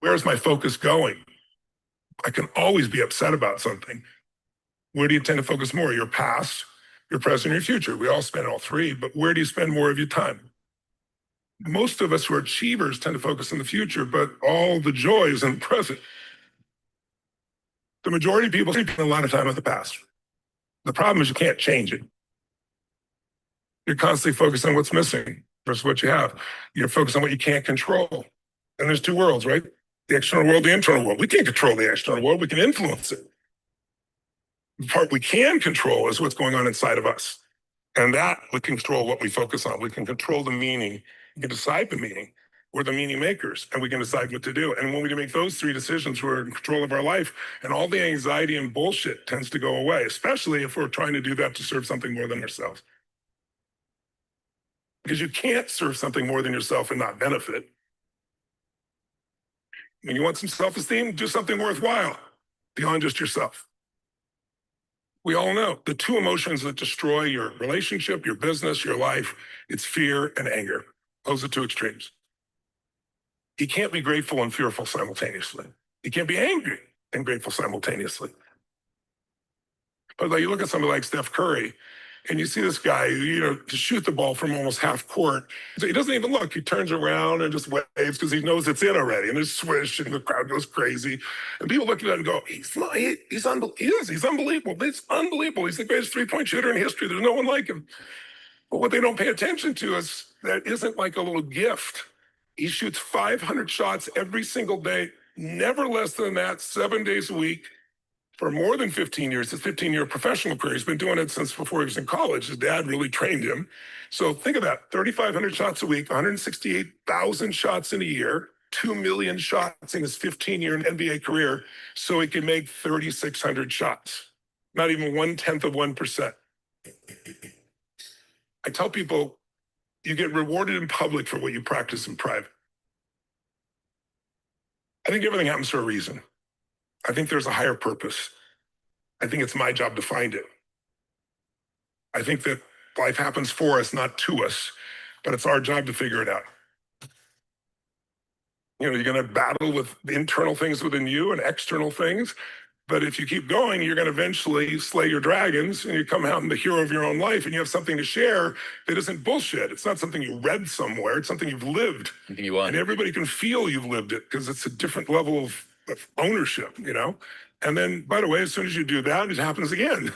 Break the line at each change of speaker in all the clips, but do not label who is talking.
Where's my focus going? I can always be upset about something. Where do you tend to focus more? Your past, your present, your future. We all spend all three, but where do you spend more of your time? Most of us who are achievers tend to focus on the future, but all the joy is in the present. The majority of people spend a lot of time on the past. The problem is you can't change it. You're constantly focused on what's missing versus what you have. You're focused on what you can't control. And there's two worlds, right? The external world, the internal world. We can't control the external world. We can influence it. The part we can control is what's going on inside of us. And that we control what we focus on. We can control the meaning. We can decide the meaning. We're the meaning makers, and we can decide what to do. And when we can make those three decisions, we're in control of our life, and all the anxiety and bullshit tends to go away, especially if we're trying to do that to serve something more than ourselves. Because you can't serve something more than yourself and not benefit. When you want some self-esteem, do something worthwhile beyond just yourself. We all know the two emotions that destroy your relationship, your business, your life, it's fear and anger. Those are two extremes. You can't be grateful and fearful simultaneously. You can't be angry and grateful simultaneously. But like you look at somebody like Steph Curry, and you see this guy, to shoot the ball from almost half court. So he doesn't even look. He turns around and just waves because he knows it's in already. And there's swish, and the crowd goes crazy. And people look at it and go, he's unbelievable. He's unbelievable. He's the greatest three-point shooter in history. There's no one like him. But what they don't pay attention to is that isn't like a little gift. He shoots 500 shots every single day, never less than that, 7 days a week. For more than 15 years, his 15-year professional career, he's been doing it since before he was in college. His dad really trained him. So think of that, 3,500 shots a week, 168,000 shots in a year, 2 million shots in his 15-year NBA career, so he can make 3,600 shots. Not even 1/10 of 1%. I tell people, you get rewarded in public for what you practice in private. I think everything happens for a reason. I think there's a higher purpose. I think it's my job to find it. I think that life happens for us, not to us, but it's our job to figure it out. You're going to battle with internal things within you and external things, but if you keep going, you're going to eventually slay your dragons and you come out and the hero of your own life and you have something to share that isn't bullshit. It's not something you read somewhere. It's something you've lived.
You want.
And everybody can feel you've lived it because it's a different level of ownership, And then, by the way, as soon as you do that, it happens again.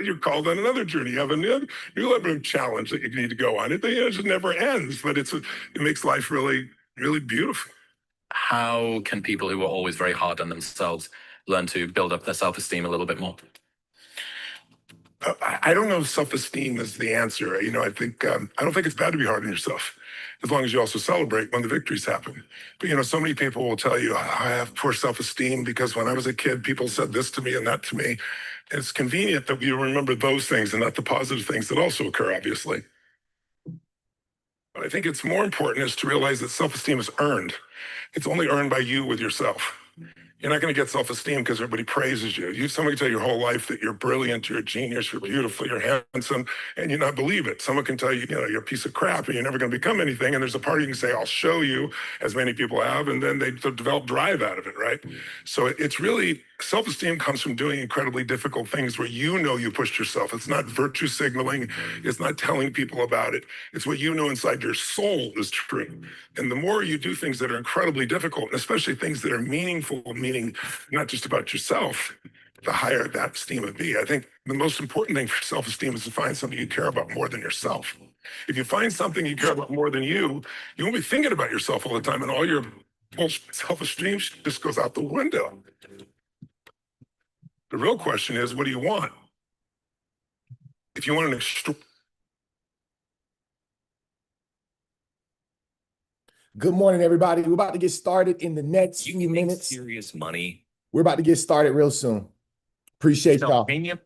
You're called on another journey. You have a new level of challenge that you need to go on. It just never ends, but it makes life really, really beautiful.
How can people who are always very hard on themselves learn to build up their self-esteem a little bit more?
I don't know if self-esteem is the answer. I don't think it's bad to be hard on yourself, as long as you also celebrate when the victories happen. But so many people will tell you, I have poor self-esteem because when I was a kid, people said this to me and that to me. It's convenient that you remember those things and not the positive things that also occur, obviously. But I think it's more important is to realize that self-esteem is earned. It's only earned by you with yourself. You're not going to get self-esteem because everybody praises you. Somebody can tell you your whole life that you're brilliant, you're a genius, you're beautiful, you're handsome, and you not believe it. Someone can tell you, you're a piece of crap and you're never going to become anything. And there's a part you can say, I'll show you, as many people have, and then they develop drive out of it, right? So it's really, self-esteem comes from doing incredibly difficult things where you pushed yourself. It's not virtue signaling. It's not telling people about it. It's what you know inside your soul is true. And the more you do things that are incredibly difficult, and especially things that are meaningful, meaning not just about yourself, the higher that esteem would be. I think the most important thing for self-esteem is to find something you care about more than yourself. If you find something you care about more than you won't be thinking about yourself all the time, and all your self-esteem just goes out the window. The real question is, what do you want? If you want an
Good morning, everybody. We're about to get started in the next few minutes.
Serious money.
We're about to get started real soon. Appreciate y'all.
Opinion.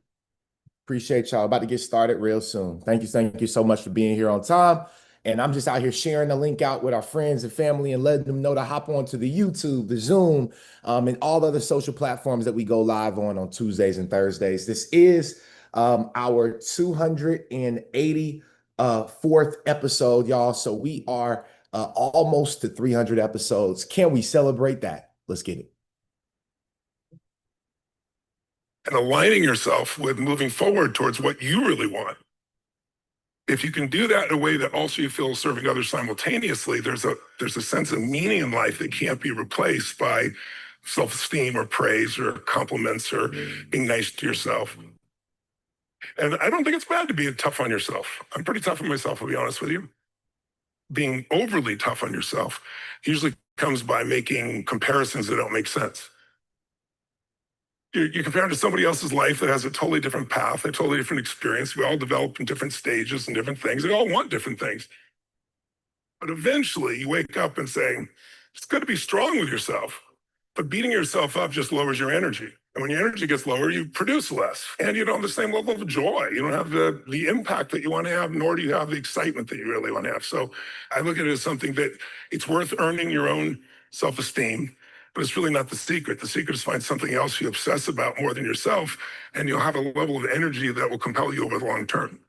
Appreciate y'all. About to get started real soon. Thank you so much for being here on time. And I'm just out here sharing the link out with our friends and family and letting them know to hop on to the YouTube, the Zoom, and all the other social platforms that we go live on Tuesdays and Thursdays. This is our 284th episode, y'all. So we are almost to 300 episodes. Can we celebrate that? Let's get it.
And aligning yourself with moving forward towards what you really want. If you can do that in a way that also you feel serving others simultaneously, there's a sense of meaning in life that can't be replaced by self-esteem or praise or compliments or being nice to yourself. And I don't think it's bad to be tough on yourself. I'm pretty tough on myself, I'll be honest with you. Being overly tough on yourself usually comes by making comparisons that don't make sense. You compare it to somebody else's life that has a totally different path, a totally different experience. We all develop in different stages and different things. We all want different things. But eventually you wake up and say, it's good to be strong with yourself, but beating yourself up just lowers your energy. And when your energy gets lower, you produce less and you don't have the same level of joy. You don't have the impact that you want to have, nor do you have the excitement that you really want to have. So I look at it as something that it's worth earning your own self-esteem, but it's really not the secret. The secret is find something else you obsess about more than yourself, and you'll have a level of energy that will compel you over the long term.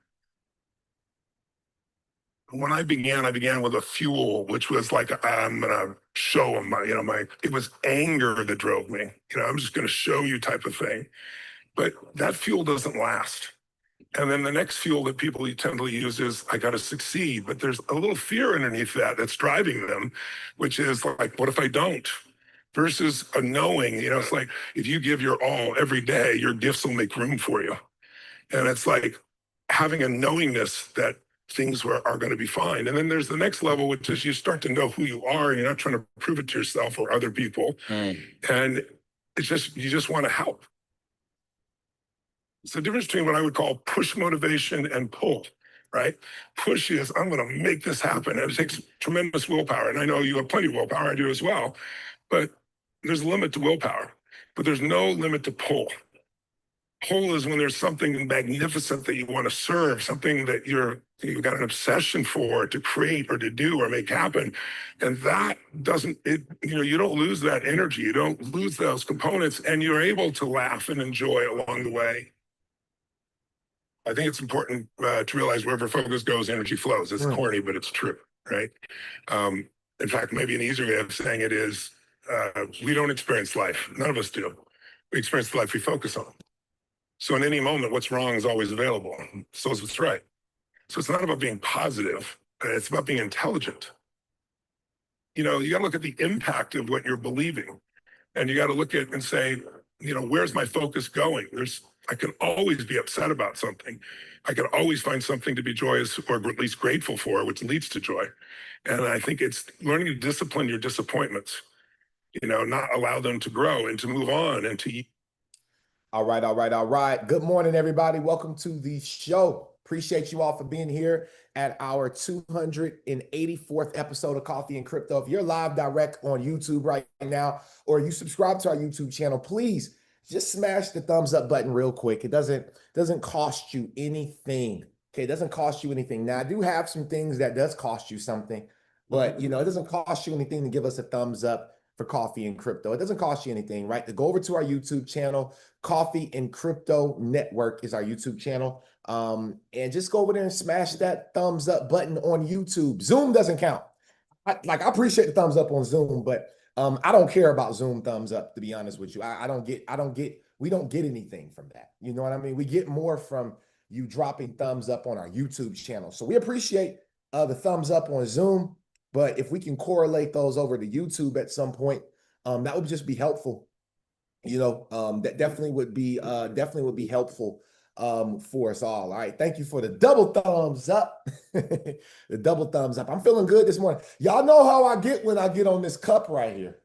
When I began with a fuel, which was like, I'm gonna show them it was anger that drove me. I'm just gonna show you type of thing. But that fuel doesn't last. And then the next fuel that people tend to use is, I gotta succeed. But there's a little fear underneath that that's driving them, which is like, what if I don't? Versus a knowing, it's like, if you give your all every day, your gifts will make room for you. And it's like having a knowingness that things are going to be fine. And then there's the next level, which is you start to know who you are, and you're not trying to prove it to yourself or other people. And it's just, you just want to help. It's the difference between what I would call push motivation and pull, right? Push is, I'm going to make this happen. And it takes tremendous willpower. And I know you have plenty of willpower, I do as well. But there's a limit to willpower, but there's no limit to pull. Pull is when there's something magnificent that you want to serve, something that you've got an obsession for to create or to do or make happen. And that you don't lose that energy. You don't lose those components, and you're able to laugh and enjoy along the way. I think it's important to realize wherever focus goes, energy flows. It's corny, but it's true, right? In fact, maybe an easier way of saying it is, we don't experience life. None of us do. We experience the life we focus on. So in any moment, what's wrong is always available. So is what's right. So it's not about being positive. It's about being intelligent. You got to look at the impact of what you're believing. And you got to look at and say, where's my focus going? I can always be upset about something. I can always find something to be joyous or at least grateful for, which leads to joy. And I think it's learning to discipline your disappointments, not allow them to grow and to move on and to.
All right. Good morning, everybody. Welcome to the show. Appreciate you all for being here at our 284th episode of Coffee and Crypto. If you're live direct on YouTube right now, or you subscribe to our YouTube channel, please just smash the thumbs up button real quick. It doesn't cost you anything. Okay, it doesn't cost you anything. Now, I do have some things that does cost you something, but it doesn't cost you anything to give us a thumbs up for Coffee and Crypto. It doesn't cost you anything, right? To go over to our YouTube channel. Coffee and Crypto Network is our YouTube channel. And just go over there and smash that thumbs up button on YouTube. Zoom doesn't count. I appreciate the thumbs up on Zoom, but I don't care about Zoom thumbs up, to be honest with you. We don't get anything from that. You know what I mean? We get more from you dropping thumbs up on our YouTube channel. So we appreciate the thumbs up on Zoom, but if we can correlate those over to YouTube at some point, that would just be helpful. That definitely would be helpful for us all. All right. Thank you for the double thumbs up. The double thumbs up. I'm feeling good this morning. Y'all know how I get when I get on this cup right here.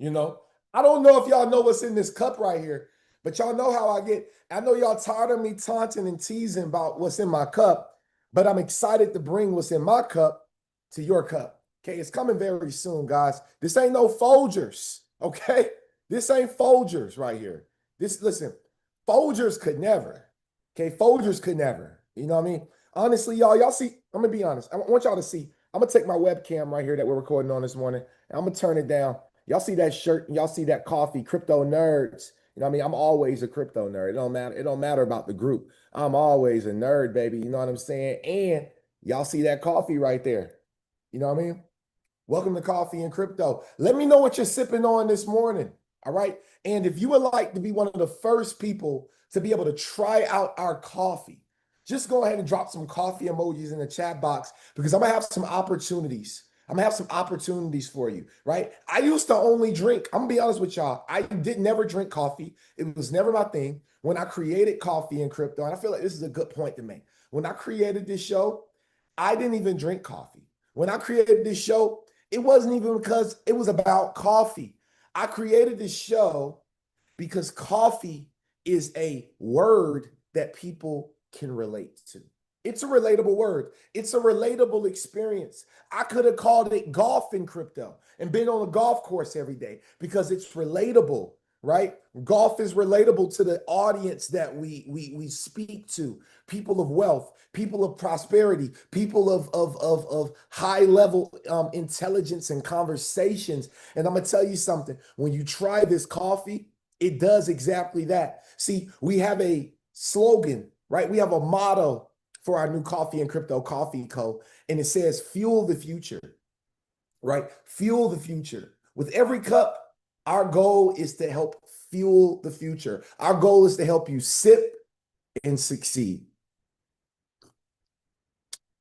I don't know if y'all know what's in this cup right here, but y'all know how I get. I know y'all tired of me taunting and teasing about what's in my cup, but I'm excited to bring what's in my cup to your cup. Okay. It's coming very soon, guys. This ain't no Folgers. Okay. This ain't Folgers right here. Listen, Folgers could never. Okay, Folgers could never. You know what I mean? Honestly, y'all see, I'm going to be honest. I want y'all to see. I'm going to take my webcam right here that we're recording on this morning, and I'm going to turn it down. Y'all see that shirt, and y'all see that coffee, crypto nerds. You know what I mean? I'm always a crypto nerd. It don't matter about the group. I'm always a nerd, baby. You know what I'm saying? And y'all see that coffee right there. You know what I mean? Welcome to Coffee and Crypto. Let me know what you're sipping on this morning. All right. And if you would like to be one of the first people to be able to try out our coffee, just go ahead and drop some coffee emojis in the chat box because I'm gonna have some opportunities. I'm gonna have some opportunities for you, right? I used to only drink, I'm gonna be honest with y'all. I did never drink coffee. It was never my thing. When I created Coffee and Crypto, and I feel like this is a good point to make. When I created this show, I didn't even drink coffee. When I created this show, it wasn't even because it was about coffee. I created this show because coffee is a word that people can relate to. It's a relatable word. It's a relatable experience. I could have called it golf in crypto and been on a golf course every day because it's relatable, right? Golf is relatable to the audience that we speak to. People of wealth, people of prosperity, people of high level intelligence and conversations. And I'm gonna tell you something. When you try this coffee, it does exactly that. See, we have a slogan, right? We have a motto for our new Coffee and Crypto Coffee Co. And it says, fuel the future, right? Fuel the future. With every cup, our goal is to help fuel the future. Our goal is to help you sip and succeed.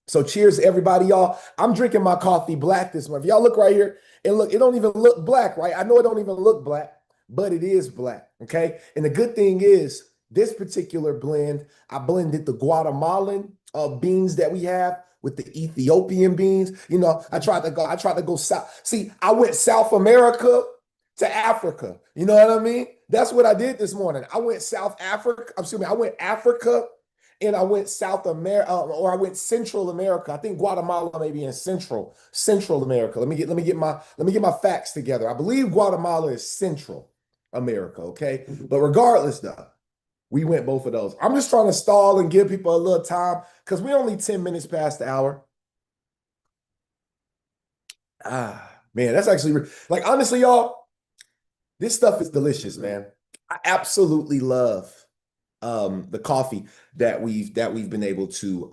So cheers, everybody, y'all. I'm drinking my coffee black this month. Y'all look right here and look, it don't even look black, right? I know it don't even look black, but it is black, okay? And the good thing is this particular blend, I blended the Guatemalan beans that we have with the Ethiopian beans. You know, I tried to go south. See, I went South America to Africa. You know what I mean? That's what I did this morning. I went South Africa. I went Africa and I went South America, or I went Central America. I think Guatemala may be in Central America. Let me get my facts together. I believe Guatemala is Central America. Okay, but regardless, though, we went both of those. I'm just trying to stall and give people a little time because we're only 10 minutes past the hour. Man, that's actually like honestly, y'all, this stuff is delicious, man. I absolutely love the coffee that we've been able to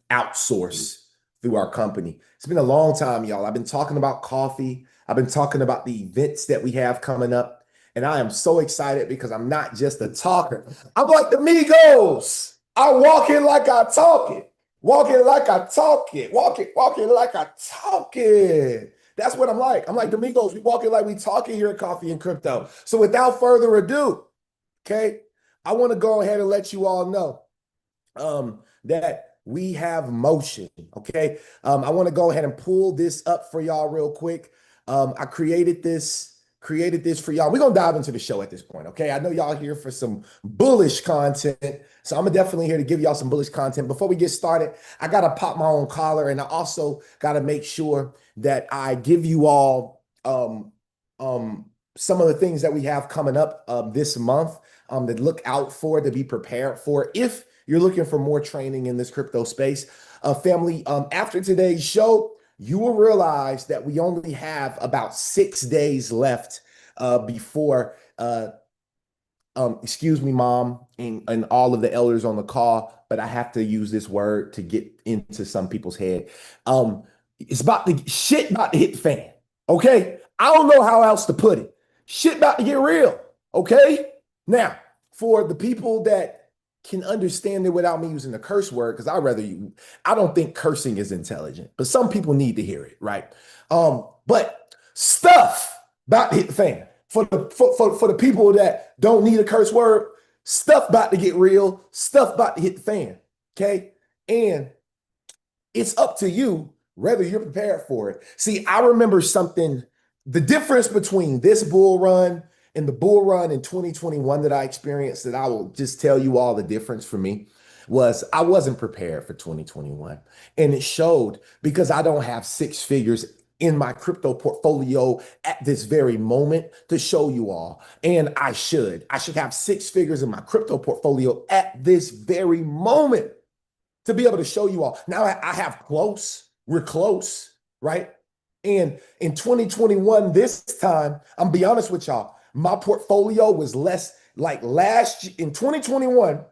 outsource through our company. It's been a long time, y'all. I've been talking about coffee. I've been talking about the events that we have coming up. And I am so excited because I'm not just a talker. I'm like the Migos. I walk in like I talk it. Walking like I talk it. Walking like I talk it. That's what I'm like. I'm like the Migos. We walking like we talking here at Coffee and Crypto. So without further ado, okay, I want to go ahead and let you all know that we have motion, okay? I want to go ahead and pull this up for y'all real quick. I created this for y'all. We're going to dive into the show at this point, okay? I know y'all here for some bullish content, so I'm definitely here to give y'all some bullish content. Before we get started, I got to pop my own collar, and I also got to make sure that I give you all some of the things that we have coming up this month to look out for, to be prepared for if you're looking for more training in this crypto space. Family, after today's show, you will realize that we only have about 6 days left before, excuse me, Mom, and all of the elders on the call, but I have to use this word to get into some people's head. Shit about to hit the fan, okay? I don't know how else to put it. Shit about to get real, okay? Now, for the people that can understand it without me using the curse word, because I don't think cursing is intelligent, but some people need to hear it, right? But stuff about to hit the fan. For the people that don't need a curse word, stuff about to get real, stuff about to hit the fan, okay? And it's up to you whether you're prepared for it. See, I remember something, the difference between this bull run and the bull run in 2021 that I experienced, that I will just tell you all the difference for me, was I wasn't prepared for 2021. And it showed because I don't have 6 figures in my crypto portfolio at this very moment to show you all. And I should have 6 figures in my crypto portfolio at this very moment to be able to show you all. Now I have we're close, right? And in 2021, this time, I'm gonna be honest with y'all, my portfolio was less like last year in 2021,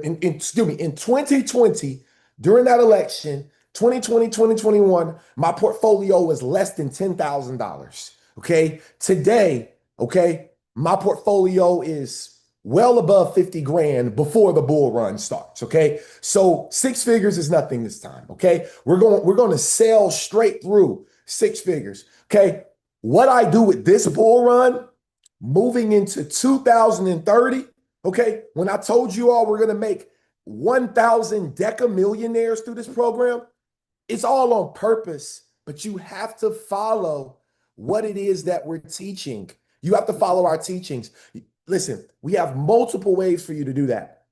in 2020, during that election, 2020, 2021, my portfolio was less than $10,000. Okay. Today, okay, my portfolio is well above 50 grand before the bull run starts. Okay. So six figures is nothing this time. Okay. We're going to sail straight through six figures. Okay. What I do with this bull run moving into 2030. Okay. When I told you all we're going to make 1,000 deca millionaires through this program, it's all on purpose, but you have to follow what it is that we're teaching. You have to follow our teachings. Listen, we have multiple ways for you to do that.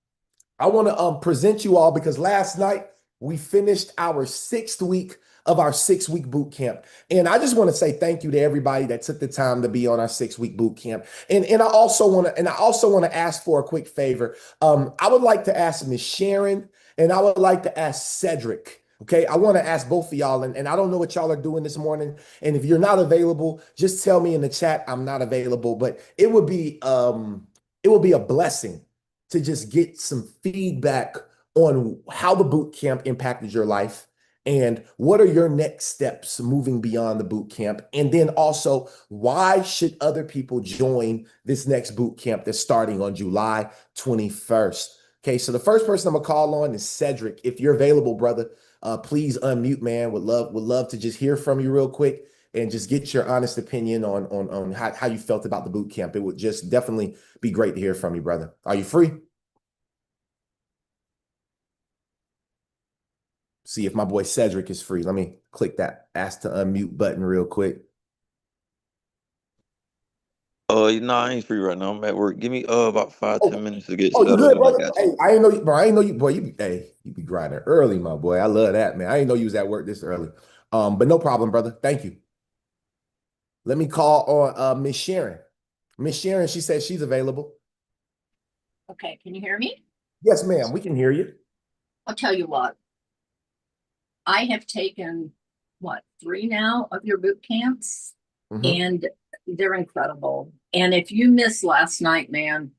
I want to present you all because last night we finished our 6th week of our 6-week boot camp. And I just want to say thank you to everybody that took the time to be on our 6-week boot camp. And I also want to ask for a quick favor. I would like to ask Miss Sharon and I would like to ask Cedric. Okay, I want to ask both of y'all, and I don't know what y'all are doing this morning. And if you're not available, just tell me in the chat I'm not available. But it would be a blessing to just get some feedback on how the boot camp impacted your life and what are your next steps moving beyond the boot camp. And then also, why should other people join this next boot camp that's starting on July 21st? Okay, so the first person I'm gonna call on is Cedric. If you're available, brother, please unmute, man. Would love to just hear from you real quick and just get your honest opinion on how you felt about the boot camp. It would just definitely be great to hear from you, brother. Are you free? See if my boy Cedric is free. Let me click that ask to unmute button real quick.
I ain't free right now. I'm at work. Give me about 5-10 minutes to get
Oh, you
settled
good,
and I
brother?
got
Hey,
you.
I ain't know you, bro. I ain't know you, boy. You be grinding early, my boy. I love that, man. I didn't know you was at work this early. But no problem, brother. Thank you. Let me call on Miss Sharon. Miss Sharon, she says she's available.
Okay, can you hear me?
Yes, ma'am. We can hear you.
I'll tell you what. I have taken, 3 now of your boot camps, and they're incredible. And if you missed last night, man,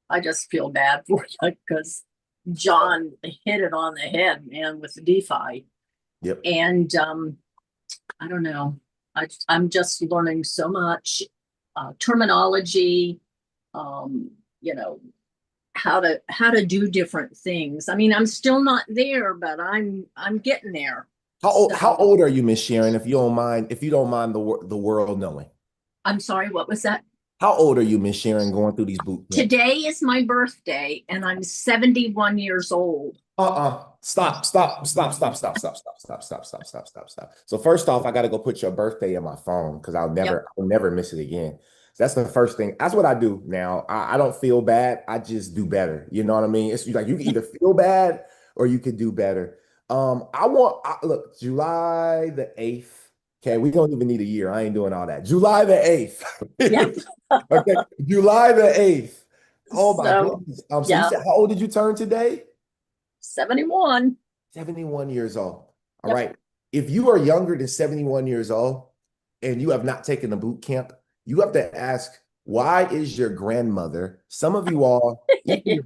I just feel bad for you because John hit it on the head, man, with DeFi.
Yep.
And I don't know. I'm just learning so much terminology, you know, how to do different things. I mean, I'm still not there, but I'm getting there.
How old are you, Miss Sharon? If you don't mind the world knowing.
I'm sorry, what was that?
How old are you, Miss Sharon, going through these boot camps?
Today is my birthday, and I'm 71 years old.
Stop. So first off, I got to go put your birthday in my phone because I'll never miss it again. So that's the first thing. That's what I do now. I don't feel bad. I just do better. You know what I mean? It's like you can either feel bad or you could do better. Look, July the 8th. Okay, we don't even need a year. I ain't doing all that. July the 8th.
Yeah.
Okay, July the 8th. Oh my
So,
goodness. So you said, how old did you turn today?
71.
71 years old. All
Yep.
right. If you are younger than 71 years old and you have not taken a boot camp, you have to ask, why is your grandmother, some of you all, even your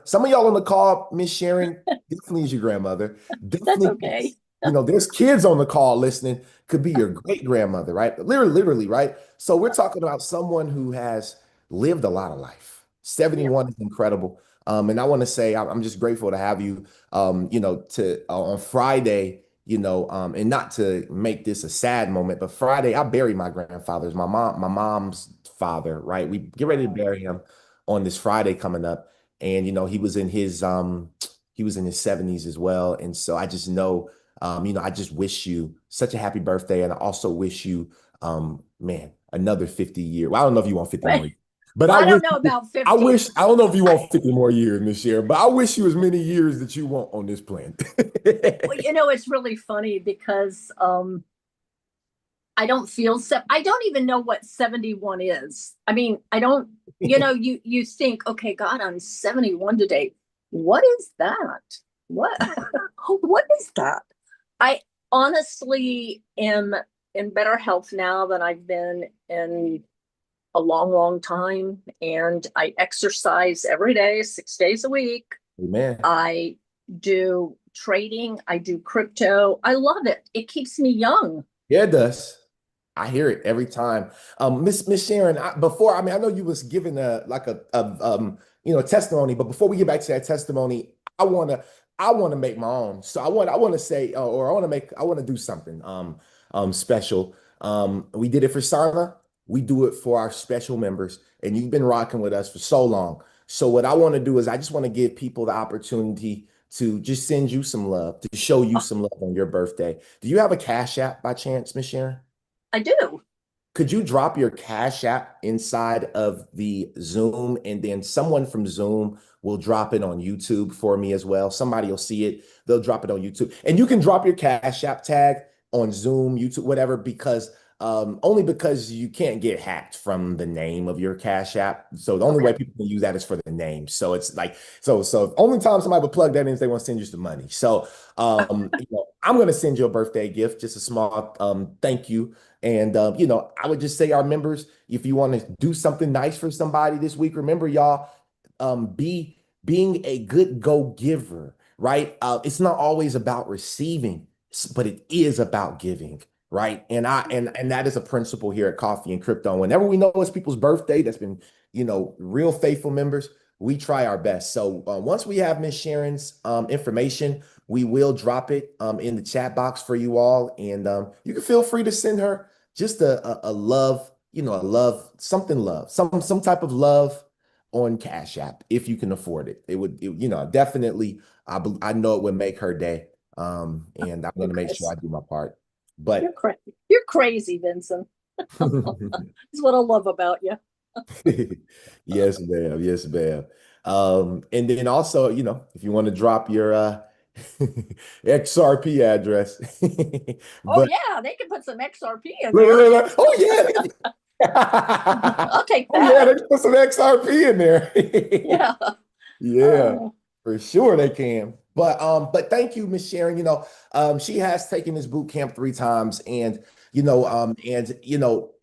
some of y'all on the call, Miss Sharon, definitely is your grandmother.
That's okay.
There's kids on the call listening, could be your great grandmother, right? Literally, right? So we're talking about someone who has lived a lot of life. 71 is incredible. And I want to say I'm just grateful to have you, on Friday, and not to make this a sad moment, but Friday I buried my grandfather's, my mom's father, right? We get ready to bury him on this Friday coming up. And, he was in his 70s as well. And so I just know, I just wish you such a happy birthday. And I also wish you, another 50 years. Well, I don't know if you want 50 more years. But
I don't know about 50.
I don't know if you want 50 more years, Miss Sharon, but I wish you as many years that you want on this planet.
Well, it's really funny because I don't feel I don't even know what 71 is. I mean, I don't, you think, okay, God, I'm 71 today. What is that? What is that? I honestly am in better health now than I've been in a long, long time. And I exercise every day, 6 days a week.
Amen.
I do trading. I do crypto. I love it. It keeps me young.
Yeah, it does. I hear it every time. Miss Sharon, before, I mean, I know you was giving a testimony, but before we get back to that testimony, I wanna make my own. So I wanna say, or I wanna do something special. We did it for Sana. We do it for our special members, and you've been rocking with us for so long. So what I want to do is I just want to give people the opportunity to just send you some love, to show you some love on your birthday. Do you have a Cash App by chance, Miss Sharon?
I do.
Could you drop your Cash App inside of the Zoom, and then someone from Zoom will drop it on YouTube for me as well? Somebody will see it. They'll drop it on YouTube. And you can drop your Cash App tag on Zoom, YouTube, whatever, because only because you can't get hacked from the name of your Cash App. So the only way people can use that is for the name. So it's like, so only time somebody would plug that in is they want to send you some money. So I'm going to send you a birthday gift, just a small thank you. And I would just say, our members, if you want to do something nice for somebody this week, remember, y'all, being a good go-giver, right? It's not always about receiving, but it is about giving, right? And that is a principle here at Coffee and Crypto. Whenever we know it's people's birthday, that's been, real faithful members, we try our best. So once we have Miss Sharon's information, we will drop it in the chat box for you all. And you can feel free to send her just a love, some type of love on Cash App if you can afford it. It would, definitely, I know it would make her day. And I'm going to make sure I do my part. But
you're crazy, Vincent. That's what I love about you.
Yes, ma'am. Yes, ma'am. And then also, if you want to drop your XRP address.
Oh yeah, they can put some XRP in
Look,
there.
look, look. Oh yeah.
I'll take
Oh yeah,
that.
they can put some XRP in there.
Yeah.
Yeah, for sure they can. But thank you, Miss Sharon. She has taken this boot camp 3 times, and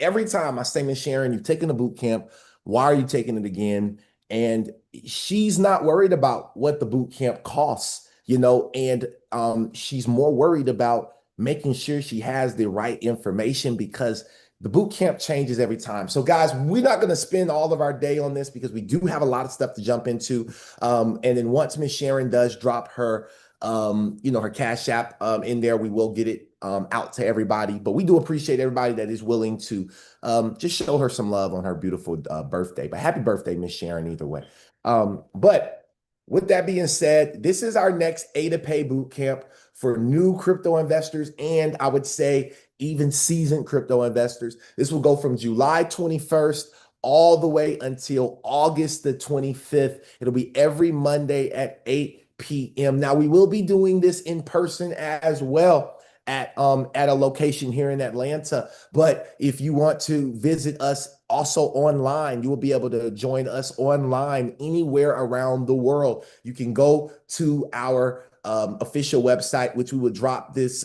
every time I say, Miss Sharon, you've taken the boot camp. Why are you taking it again? And she's not worried about what the boot camp costs, and she's more worried about making sure she has the right information, because the boot camp changes every time. So guys, we're not going to spend all of our day on this because we do have a lot of stuff to jump into. And then once Miss Sharon does drop her, her Cash App in there, we will get it out to everybody. But we do appreciate everybody that is willing to just show her some love on her beautiful birthday. But happy birthday, Miss Sharon, either way. But with that being said, this is our next A to Pay boot camp for new crypto investors, and I would say even seasoned crypto investors. This will go from July 21st all the way until August the 25th. It'll be every Monday at 8 p.m. Now, we will be doing this in person as well at a location here in Atlanta. But if you want to visit us also online, you will be able to join us online anywhere around the world. You can go to our official website, which we would drop this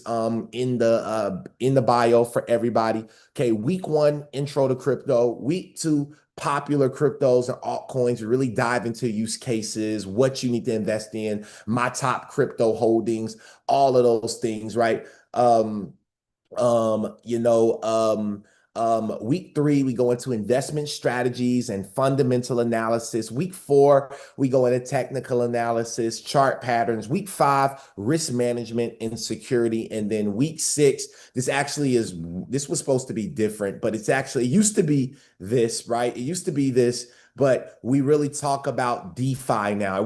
in the bio for everybody. Okay, week 1, intro to crypto. Week 2, popular cryptos and altcoins. We really dive into use cases, what you need to invest in, my top crypto holdings, all of those things, right? Week 3, we go into investment strategies and fundamental analysis. Week 4, we go into technical analysis, chart patterns. Week 5, risk management and security. And then week 6, this was supposed to be different, but it used to be this, right? It used to be this, but we really talk about DeFi now.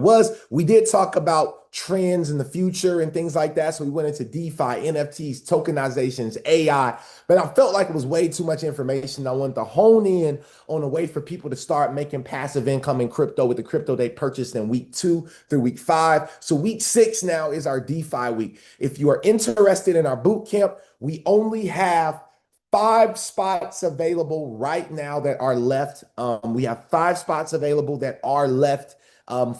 We did talk about trends in the future and things like that. So we went into DeFi, NFTs, tokenizations, AI, but I felt like it was way too much information. I wanted to hone in on a way for people to start making passive income in crypto with the crypto they purchased in week 2 through week 5. So week 6 now is our DeFi week. If you are interested in our boot camp, we only have 5 spots available right now that are left. We have 5 spots available that are left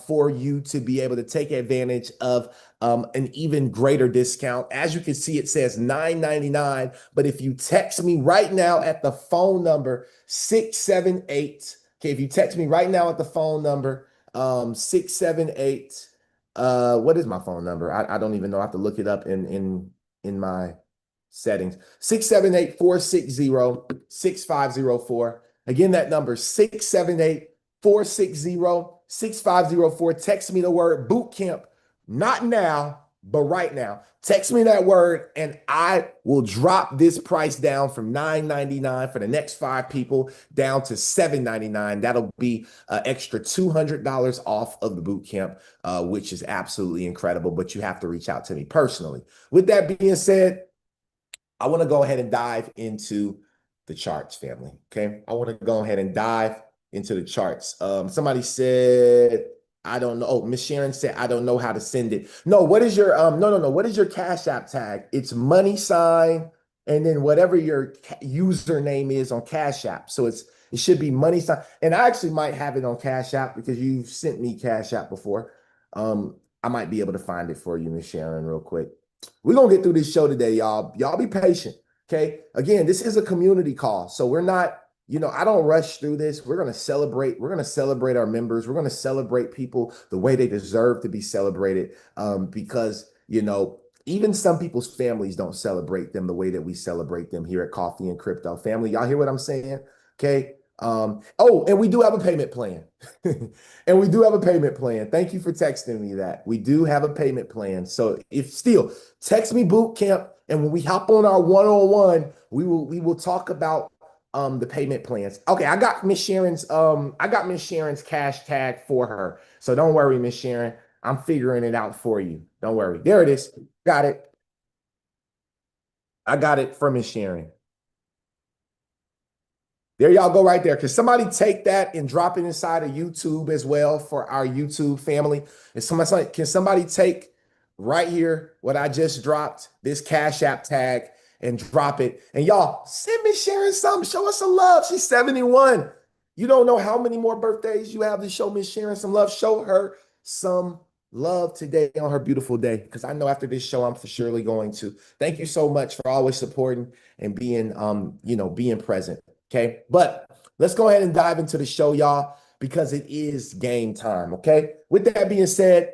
for you to be able to take advantage of an even greater discount. As you can see, it says $9.99. But if you text me right now at the phone number 678, okay, if you text me right now at the phone number 678 What is my phone number? I don't even know. I have to look it up in my settings. 678-460-6504. Again, that number 678-460-6504. Text me the word boot camp, not now, but right now. Text me that word and I will drop this price down from $9.99 for the next 5 people down to $7.99. That'll be an extra $200 off of the boot camp, which is absolutely incredible, but you have to reach out to me personally. With that being said, I want to go ahead and dive into the charts, family. Okay. I want to go ahead and dive into the charts. Somebody said, I don't know. Oh, Miss Sharon said, I don't know how to send it. No, what is your no. What is your Cash App tag? It's money sign and then whatever your username is on Cash App. So it should be money sign. And I actually might have it on Cash App because you've sent me Cash App before. I might be able to find it for you, Miss Sharon, real quick. We're gonna get through this show today, y'all. Y'all be patient. Okay. Again, this is a community call. So we're not, I don't rush through this. We're going to celebrate. We're going to celebrate our members. We're going to celebrate people the way they deserve to be celebrated, because, even some people's families don't celebrate them the way that we celebrate them here at Coffee and Crypto. Family, y'all hear what I'm saying? Okay. And we do have a payment plan. And we do have a payment plan. Thank you for texting me that. We do have a payment plan. So text me boot camp. And when we hop on our one-on-one, we will talk about the payment plans. Okay, I got Miss Sharon's cash tag for her. So don't worry, Miss Sharon. I'm figuring it out for you. Don't worry. There it is. Got it. I got it from Miss Sharon. There y'all go right there. Can somebody take that and drop it inside of YouTube as well for our YouTube family? And can somebody take right here what I just dropped, this Cash App tag, and drop it? And y'all, send me Sharon something. Show us some love. She's 71. You don't know how many more birthdays you have to show Miss Sharon some love. Show her some love today on her beautiful day, because I know after this show, I'm for surely going to. Thank you so much for always supporting and being, being present. Okay, but let's go ahead and dive into the show, y'all, because it is game time. Okay, with that being said,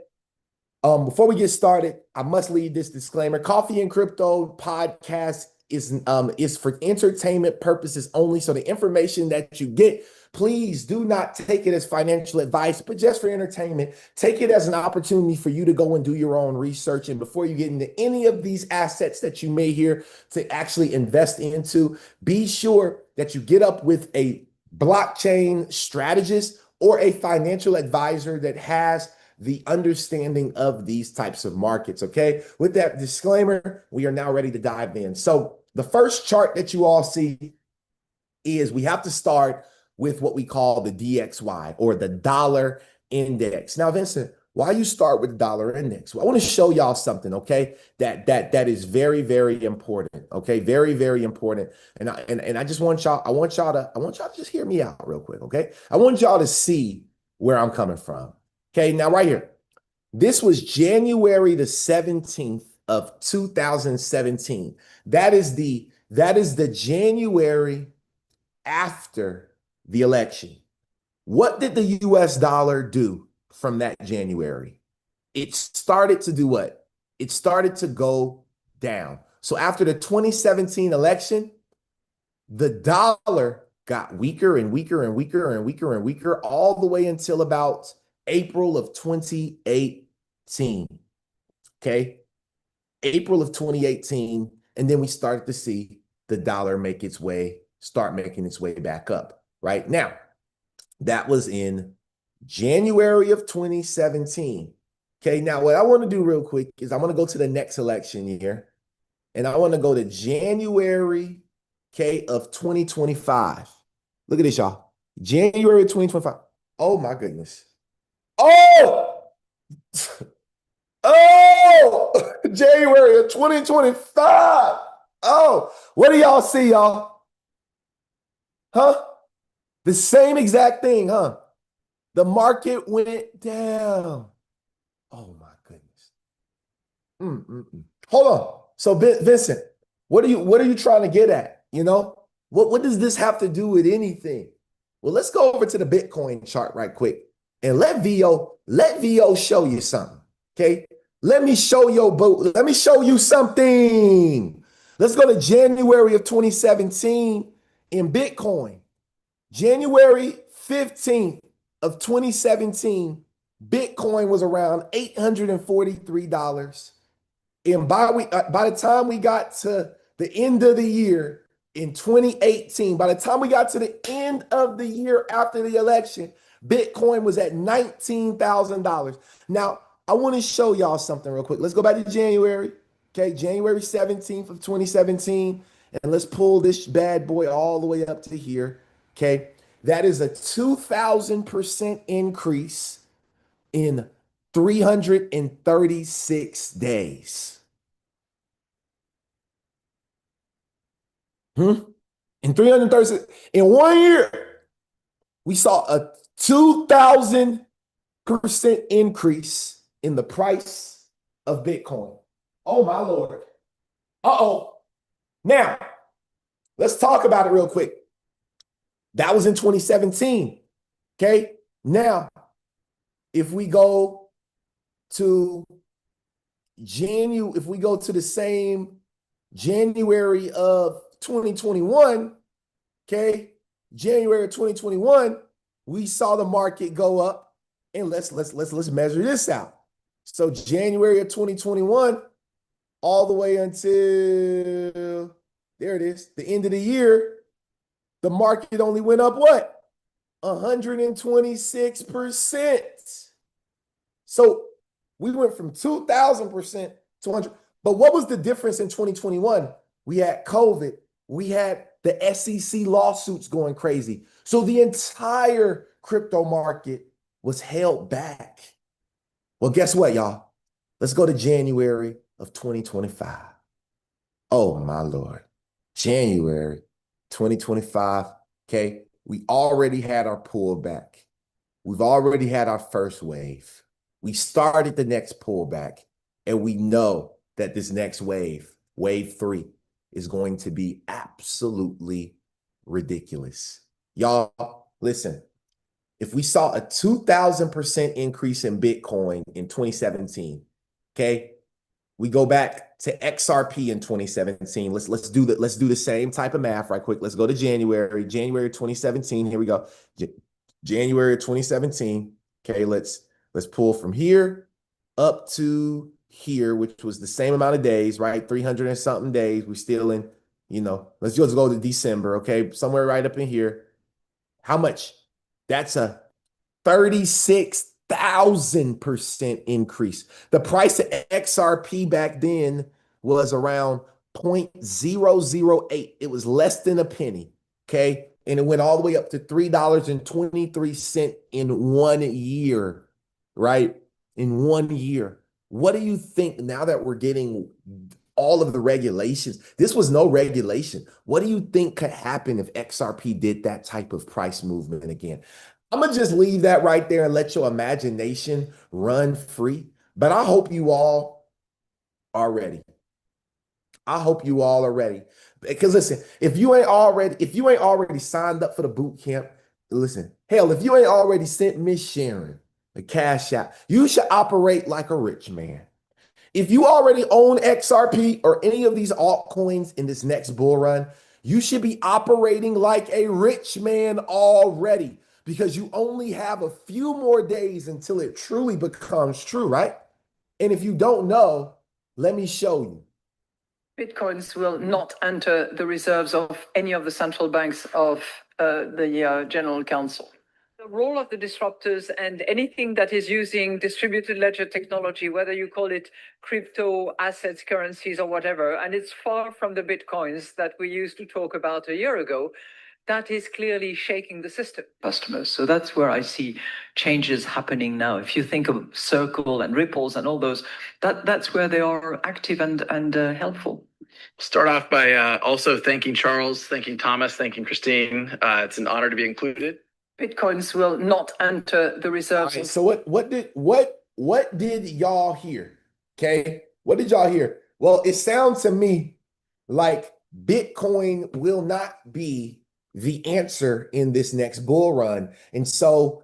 before we get started, I must leave this disclaimer. Coffee and Crypto podcast is for entertainment purposes only. So the information that you get, please do not take it as financial advice, but just for entertainment. Take it as an opportunity for you to go and do your own research. And before you get into any of these assets that you may hear to actually invest into, be sure that you get up with a blockchain strategist or a financial advisor that has the understanding of these types of markets. Okay. With that disclaimer, we are now ready to dive in. So the first chart that you all see is we have to start with what we call the DXY, or the dollar index. Now, Vincent, why you start with the dollar index? Well, I want to show y'all something, okay? That is very, very important. Okay, very, very important. And I just want y'all, I want y'all to just hear me out real quick, okay? I want y'all to see where I'm coming from. Okay, now right here. This was January the 17th of 2017. That is the January after the election. What did the US dollar do from that January? It started to do what? It started to go down. So after the 2017 election, the dollar got weaker and weaker and weaker and weaker and weaker all the way until about April of 2018. Okay. April of 2018. And then we started to see the dollar start making its way back up. Right now, that was in January of 2017. Okay. Now, what I want to do real quick is I want to go to the next election year, and I want to go to January, of 2025. Look at this, y'all. January of 2025. Oh my goodness. Oh, January of 2025. Oh, what do y'all see, y'all? Huh? The same exact thing, huh? The market went down. Oh my goodness. Hold on. So Vincent, what are you trying to get at? What does this have to do with anything? Well, let's go over to the Bitcoin chart right quick and let VO show you something. Okay. Let me show you something. Let's go to January of 2017 in Bitcoin. January 15th of 2017, Bitcoin was around $843. And by the time we got to the end of the year in 2018, by the time we got to the end of the year after the election, Bitcoin was at $19,000. Now, I want to show y'all something real quick. Let's go back to January. Okay, January 17th of 2017. And let's pull this bad boy all the way up to here. Okay, that is a 2,000% increase in 336 days. In 336, in 1 year, we saw a 2,000% increase in the price of Bitcoin. Oh my Lord. Uh-oh. Now, let's talk about it real quick. That was in 2017. Okay. Now, if we go to the same January of 2021, okay, January of 2021, we saw the market go up, and let's measure this out. So January of 2021, all the way until there it is, the end of the year, the market only went up what? 126%. So we went from 2,000% to 100. But what was the difference in 2021? We had COVID. We had the SEC lawsuits going crazy. So the entire crypto market was held back. Well, guess what, y'all? Let's go to January of 2025. Oh, my Lord. January 2025. Okay. We already had our pullback. We've already had our first wave. We started the next pullback, and we know that this next wave, wave 3, is going to be absolutely ridiculous. Y'all, listen, if we saw a 2,000% increase in Bitcoin in 2017, okay, we go back to XRP in 2017. Let's do the same type of math right quick. Let's go to January 2017. Here we go. January 2017. Okay, let's pull from here up to here, which was the same amount of days, right? 300 and something days. We're still in, let's just go to December, okay? Somewhere right up in here. How much? That's a 36,000% increase. The price of XRP back then was around 0.008. It was less than a penny, okay? And it went all the way up to $3.23 in 1 year, right? In 1 year. What do you think now that we're getting all of the regulations? This was no regulation. What do you think could happen if XRP did that type of price movement again? I'm going to just leave that right there and let your imagination run free. But I hope you all are ready. I hope you all are ready. Because listen, if you ain't already signed up for the boot camp, listen, hell, if you ain't already sent Miss Sharon a cash out, you should operate like a rich man. If you already own XRP or any of these altcoins in this next bull run, you should be operating like a rich man already, because you only have a few more days until it truly becomes true, right? And if you don't know, let me show you.
Bitcoins will not enter the reserves of any of the central banks of the General Council. The role of the disruptors and anything that is using distributed ledger technology, whether you call it crypto assets, currencies, or whatever, and it's far from the Bitcoins that we used to talk about a year ago, that is clearly shaking the system. Customers. So that's where I see changes happening now. If you think of Circle and Ripples and all those, that's where they are active and helpful.
Start off by also thanking Charles, thanking Thomas, thanking Christine. It's an honor to be included.
Bitcoins will not enter the reserves.
Right, so what did y'all hear? Okay, what did y'all hear? Well, it sounds to me like Bitcoin will not be the answer in this next bull run. And so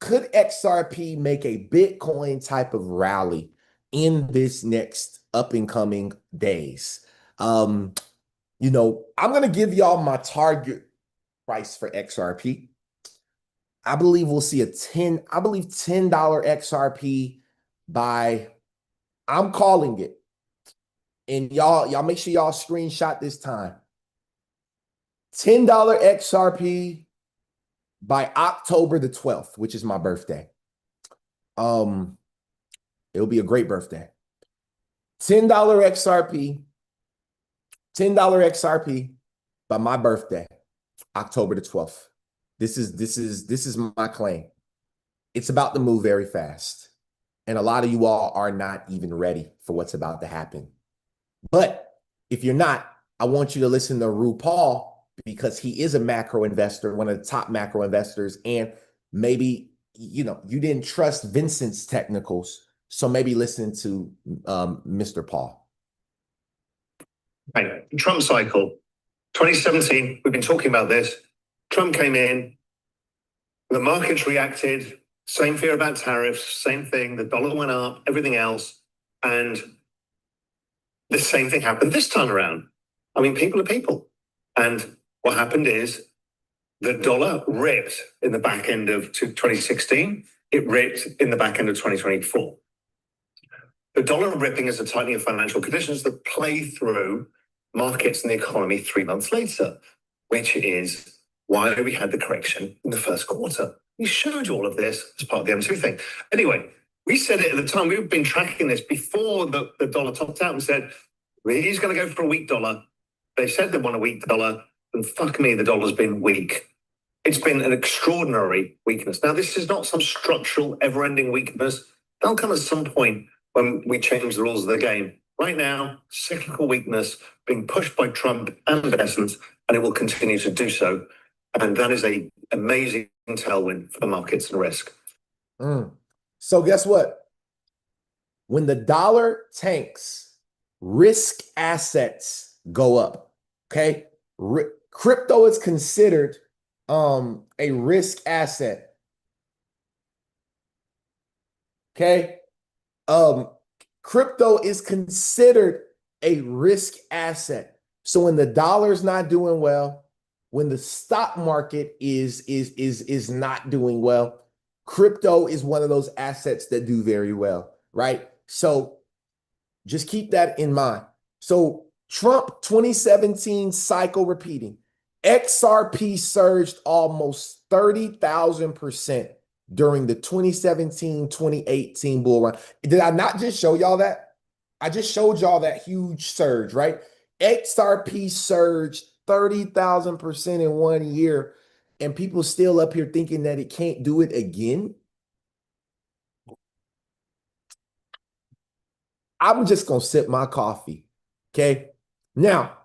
could XRP make a Bitcoin type of rally in this next up and coming days? You know, I'm going to give y'all my target price for XRP. I believe we'll see $10 XRP by, I'm calling it. And y'all make sure y'all screenshot this time. $10 XRP by October the 12th, which is my birthday. It'll be a great birthday. $10 XRP, $10 XRP by my birthday, October the 12th. This is my claim. It's about to move very fast. And a lot of you all are not even ready for what's about to happen. But if you're not, I want you to listen to RuPaul, because he is a macro investor, one of the top macro investors. And maybe, you know, you didn't trust Vincent's technicals. So maybe listen to Mr. Paul.
Right. Trump cycle. 2017, we've been talking about this. Trump came in, the markets reacted, same fear about tariffs, same thing, the dollar went up, everything else. And the same thing happened this time around. I mean, people are people. And what happened is the dollar ripped in the back end of 2016. It ripped in the back end of 2024. The dollar ripping is a tightening of financial conditions that play through markets and the economy 3 months later, which is why we had the correction in the first quarter. We showed you all of this as part of the M2 thing. Anyway, we said it at the time. We've been tracking this before the dollar topped out and said, he's going to go for a weak dollar. They said they want a weak dollar, and fuck me, the dollar's been weak. It's been an extraordinary weakness. Now, this is not some structural, ever-ending weakness. That'll come at some point when we change the rules of the game. Right now, cyclical weakness being pushed by Trump and Bessent, and it will continue to do so. And that is an amazing tailwind for markets and risk.
So guess what? When the dollar tanks, risk assets go up, okay? Crypto is considered a risk asset, okay? Crypto is considered a risk asset. So when the dollar's not doing well, when the stock market is not doing well, crypto is one of those assets that do very well, right? So just keep that in mind. So Trump 2017 cycle repeating. XRP surged almost 30,000% during the 2017-2018 bull run. Did I not just show y'all that? I just showed y'all that huge surge, right? XRP surged 30,000% in 1 year, and people still up here thinking that it can't do it again. I'm just going to sip my coffee, okay? Now,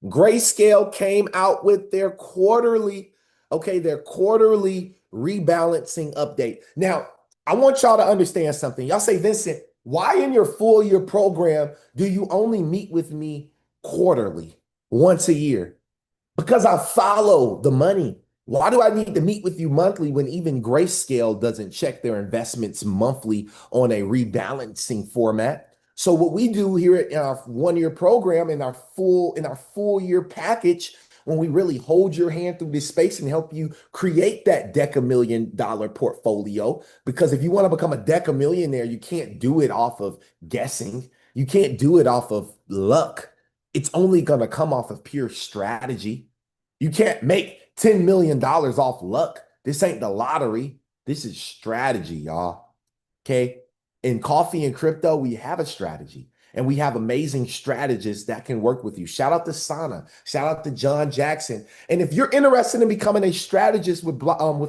Grayscale came out with their quarterly rebalancing update. Now, I want y'all to understand something. Y'all say, Vincent, why in your full year program do you only meet with me quarterly, once a year? Because I follow the money. Why do I need to meet with you monthly when even Grayscale doesn't check their investments monthly on a rebalancing format? So what we do here in our 1 year program, in our full year package, when we really hold your hand through this space and help you create that $1 million portfolio, because if you want to become a decamillionaire, you can't do it off of guessing. You can't do it off of luck. It's only going to come off of pure strategy. You can't make $10 million off luck. This ain't the lottery. This is strategy, y'all. Okay. In coffee and crypto, we have a strategy, and we have amazing strategists that can work with you. Shout out to Sana. Shout out to John Jackson. And if you're interested in becoming a strategist with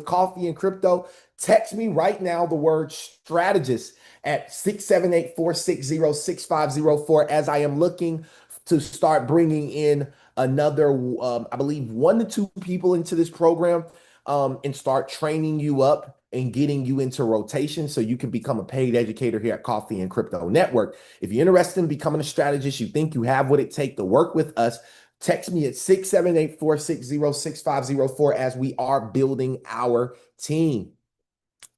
coffee and crypto, text me right now the word strategist at 678-460-6504, as I am looking to start bringing in another, I believe 1 to 2 people into this program, and start training you up and getting you into rotation so you can become a paid educator here at Coffee and Crypto Network. If you're interested in becoming a strategist, you think you have what it takes to work with us, text me at 678-460-6504 as we are building our team.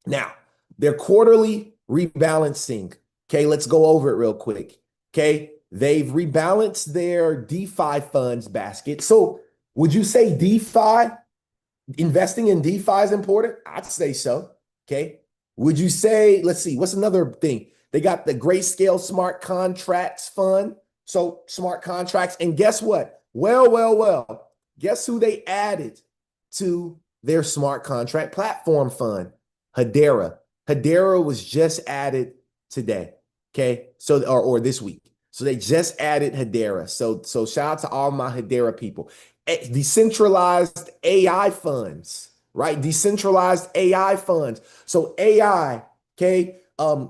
Now, their quarterly rebalancing. Okay, let's go over it real quick. Okay, they've rebalanced their DeFi funds basket. So, would you say DeFi, investing in DeFi is important? I'd say so. Okay. Would you say, let's see, what's another thing? They got the Grayscale Smart Contracts Fund. So, smart contracts. And guess what? Well. Guess who they added to their smart contract platform fund? Hedera. Hedera was just added today. Okay. So, or this week. So they just added Hedera. So shout out to all my Hedera people. Decentralized AI funds, right? Decentralized AI funds. So AI, okay,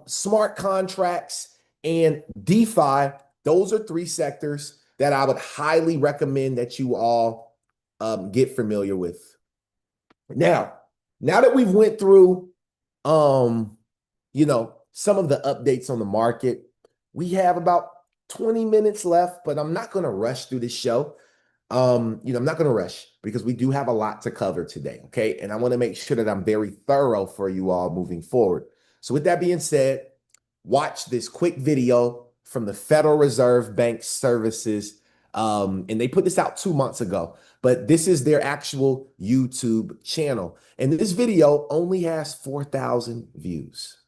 smart contracts and DeFi, those are three sectors that I would highly recommend that you all get familiar with. Now that we've went through some of the updates on the market, we have about 20 minutes left, but I'm not going to rush through this show. I'm not going to rush because we do have a lot to cover today. Okay. And I want to make sure that I'm very thorough for you all moving forward. So with that being said, watch this quick video from the Federal Reserve Bank Services. And they put this out 2 months ago, but this is their actual YouTube channel. And this video only has 4,000 views.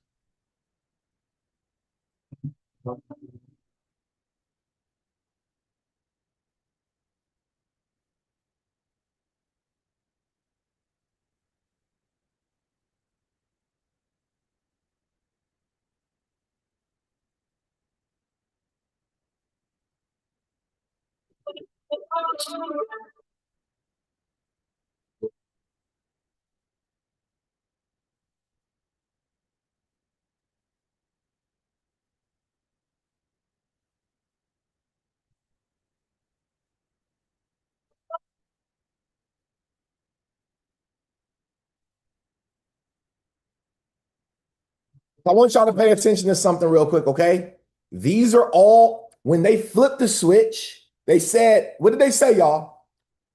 I want y'all to pay attention to something real quick, okay? These are all, when they flipped the switch, they said, what did they say, y'all?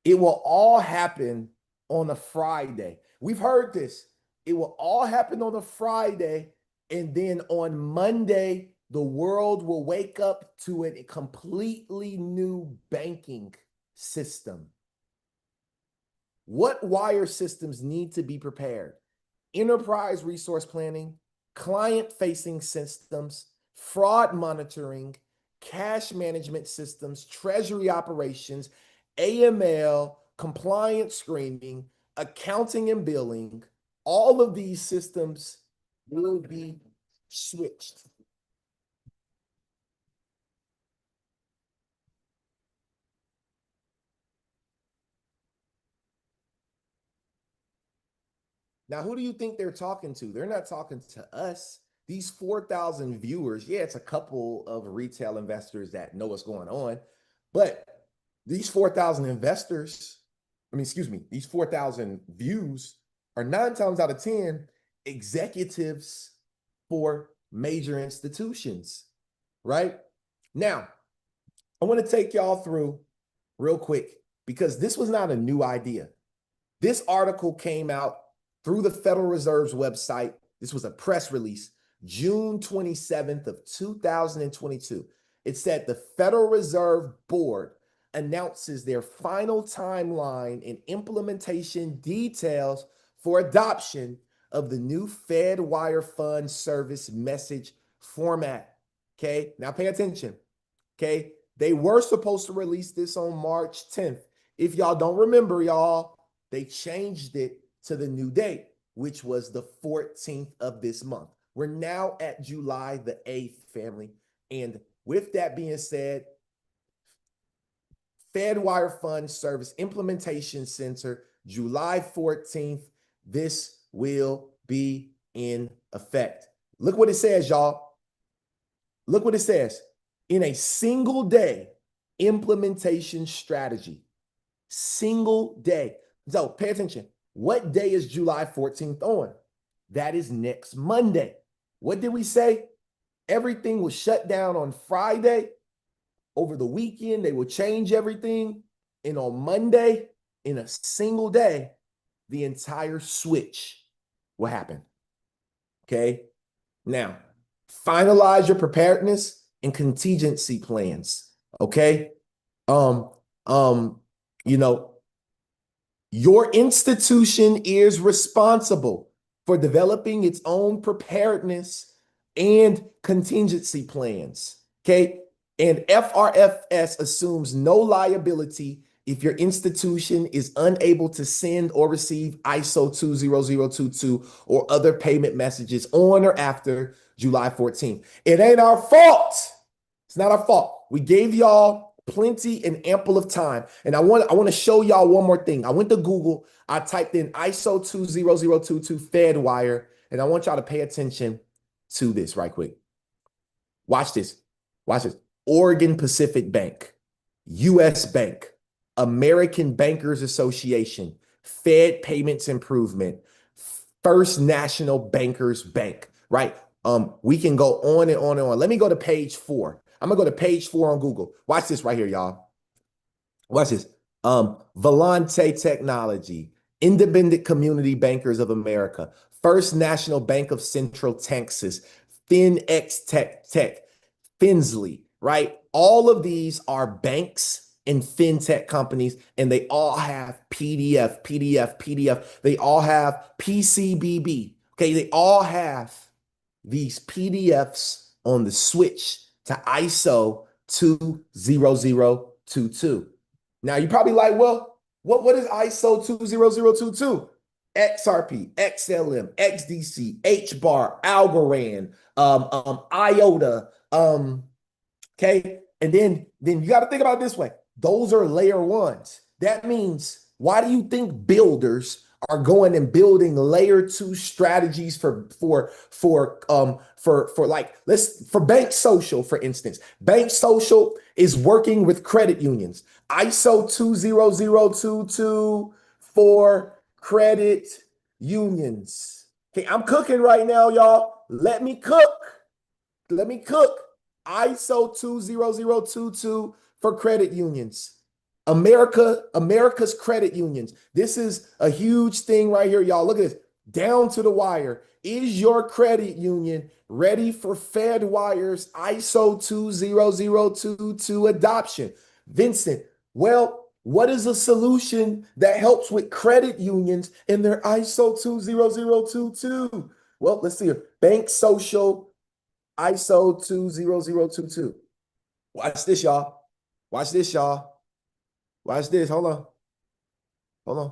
It will all happen on a Friday. We've heard this. It will all happen on a Friday, and then on Monday, the world will wake up to a completely new banking system. What wire systems need to be prepared? Enterprise resource planning, client-facing systems, fraud monitoring, cash management systems, treasury operations, AML, compliance screening, accounting and billing. All of these systems will be switched. Now, who do you think they're talking to? They're not talking to us. These 4,000 viewers, yeah, it's a couple of retail investors that know what's going on, but these 4,000 investors, these 4,000 views are 9 times out of 10 executives for major institutions, right? Now, I want to take y'all through real quick because this was not a new idea. This article came out through the Federal Reserve's website. This was a press release, June 27th of 2022. It said the Federal Reserve Board announces their final timeline and implementation details for adoption of the new Fed Wire Fund Service message format. Okay, now pay attention. Okay, they were supposed to release this on March 10th. If y'all don't remember, y'all, they changed it to the new date, which was the 14th of this month. We're now at July the 8th, family. And with that being said, Fed Wire Fund Service Implementation Center, July 14th, this will be in effect. Look what it says, y'all. Look what it says. In a single day implementation strategy. Single day. So pay attention. What day is July 14th on? That is next Monday. What did we say? Everything was shut down on Friday. Over the weekend, they will change everything. And on Monday, in a single day, the entire switch will happen. Okay. Now, finalize your preparedness and contingency plans. Okay. Um, you know, your institution is responsible for developing its own preparedness and contingency plans. Okay. And FRFS assumes no liability if your institution is unable to send or receive ISO 20022 or other payment messages on or after July 14th. It ain't our fault. It's not our fault. We gave y'all plenty and ample of time. And I want to show y'all one more thing. I went to Google. I typed in ISO 20022 Fedwire, and I want y'all to pay attention to this right quick. Watch this. Watch this. Oregon Pacific Bank, U.S. Bank, American Bankers Association, Fed Payments Improvement, First National Bankers Bank, right? We can go on and on and on. Let me go to page 4. I'm gonna go to page 4 on Google. Watch this right here, y'all. Watch this. Volante Technology, Independent Community Bankers of America, First National Bank of Central Texas, FinX Tech, Finsley, right? All of these are banks and fintech companies, and they all have PDF. They all have PCBB. Okay, they all have these PDFs on the switch to ISO 20022. Now you're probably like, well, what is ISO 20022? XRP, XLM, XDC, HBAR, Algorand, IOTA, okay? And then you got to think about it this way. Those are layer ones. That means, why do you think builders are going and building layer 2 strategies for Bank Social, for instance? Bank Social is working with credit unions. ISO 20022 for credit unions. Okay, I'm cooking right now, y'all. Let me cook. ISO 20022 for credit unions. America's credit unions. This is a huge thing right here, y'all. Look at this. Down to the wire. Is your credit union ready for Fedwire's ISO 20022 adoption? Vincent, well, what is a solution that helps with credit unions in their ISO 20022? Well, let's see here. Bank Social ISO 20022. Watch this, y'all. Watch this. Hold on.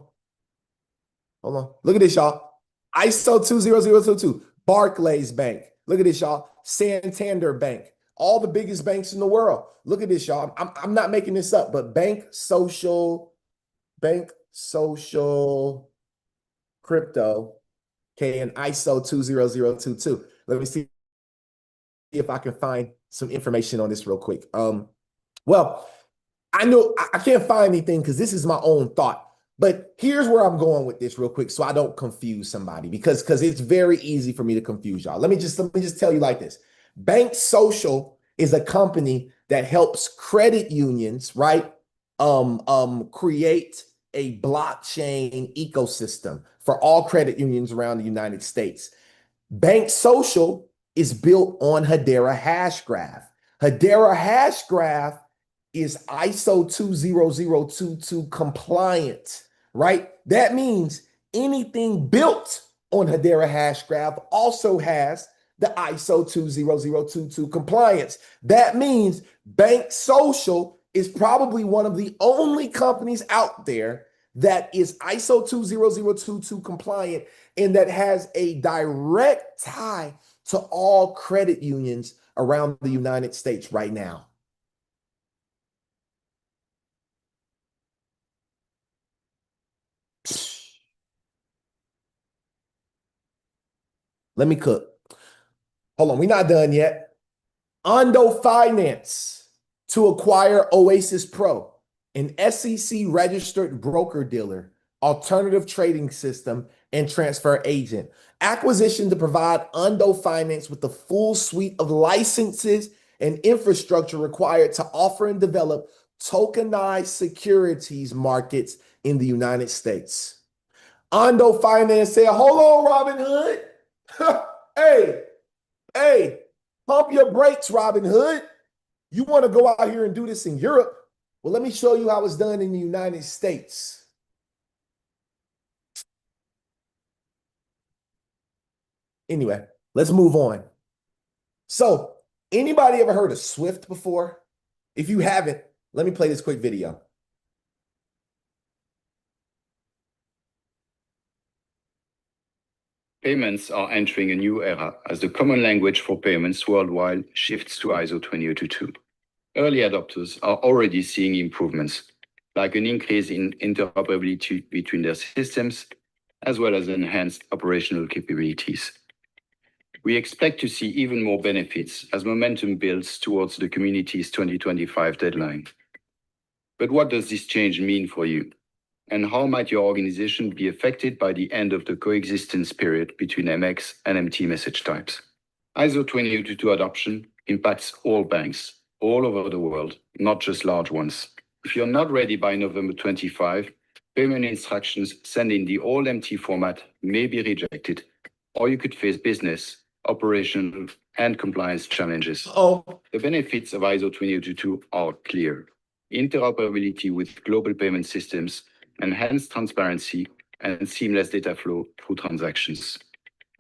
Look at this, y'all. ISO 20022. Barclays Bank. Look at this, y'all. Santander Bank. All the biggest banks in the world. Look at this, y'all. I'm not making this up, but Bank Social Crypto, okay, and ISO 20022. Let me see if I can find some information on this real quick. Well, I know I can't find anything because this is my own thought. But here's where I'm going with this real quick so I don't confuse somebody, because it's very easy for me to confuse y'all. Let me just tell you like this. Bank Social is a company that helps credit unions, right? Create a blockchain ecosystem for all credit unions around the United States. Bank Social is built on Hedera Hashgraph. Hedera Hashgraph is ISO 20022 compliant, right? That means anything built on Hedera Hashgraph also has the ISO 20022 compliance. That means Bank Social is probably one of the only companies out there that is ISO 20022 compliant and that has a direct tie to all credit unions around the United States right now. Let me cook. Hold on, we're not done yet. Ondo Finance to acquire Oasis Pro, an SEC registered broker dealer, alternative trading system, and transfer agent. Acquisition to provide Ondo Finance with the full suite of licenses and infrastructure required to offer and develop tokenized securities markets in the United States. Ondo Finance said, hold on, Robin Hood. Hey, hey, pump your brakes, Robin Hood. You want to go out here and do this in Europe? Well, let me show you how it's done in the United States. Anyway, let's move on. So, anybody ever heard of Swift before? If you haven't, let me play this quick video.
Payments are entering a new era as the common language for payments worldwide shifts to ISO 20022. Early adopters are already seeing improvements, like an increase in interoperability between their systems, as well as enhanced operational capabilities. We expect to see even more benefits as momentum builds towards the community's 2025 deadline. But what does this change mean for you? And how might your organization be affected by the end of the coexistence period between MX and MT message types? ISO 20022 adoption impacts all banks all over the world, not just large ones. If you're not ready by November 25, payment instructions sent in the old MT format may be rejected, or you could face business, operational, and compliance challenges. The benefits of ISO 20022 are clear. Interoperability with global payment systems, enhanced transparency, and seamless data flow through transactions.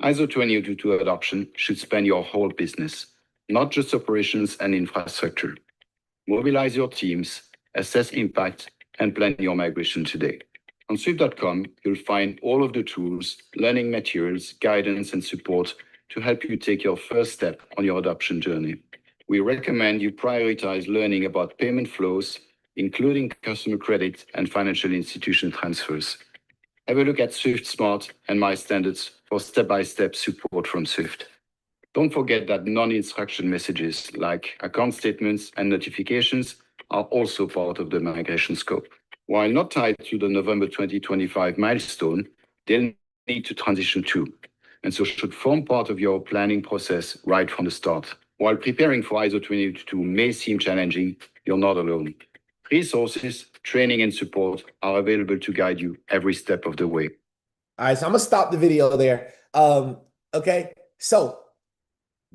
ISO 20022 adoption should span your whole business, not just operations and infrastructure. Mobilize your teams, assess impact, and plan your migration today. On Swift.com, you'll find all of the tools, learning materials, guidance, and support to help you take your first step on your adoption journey. We recommend you prioritize learning about payment flows, including customer credit and financial institution transfers. Have a look at Swift Smart and My Standards for step-by-step support from Swift. Don't forget that non-instruction messages like account statements and notifications are also part of the migration scope. While not tied to the November 2025 milestone, they'll need to transition too, and so should form part of your planning process right from the start. While preparing for ISO 20022 may seem challenging, you're not alone. Resources, training, and support are available to guide you every step of the way.
All right, so I'm gonna stop the video there. Okay, so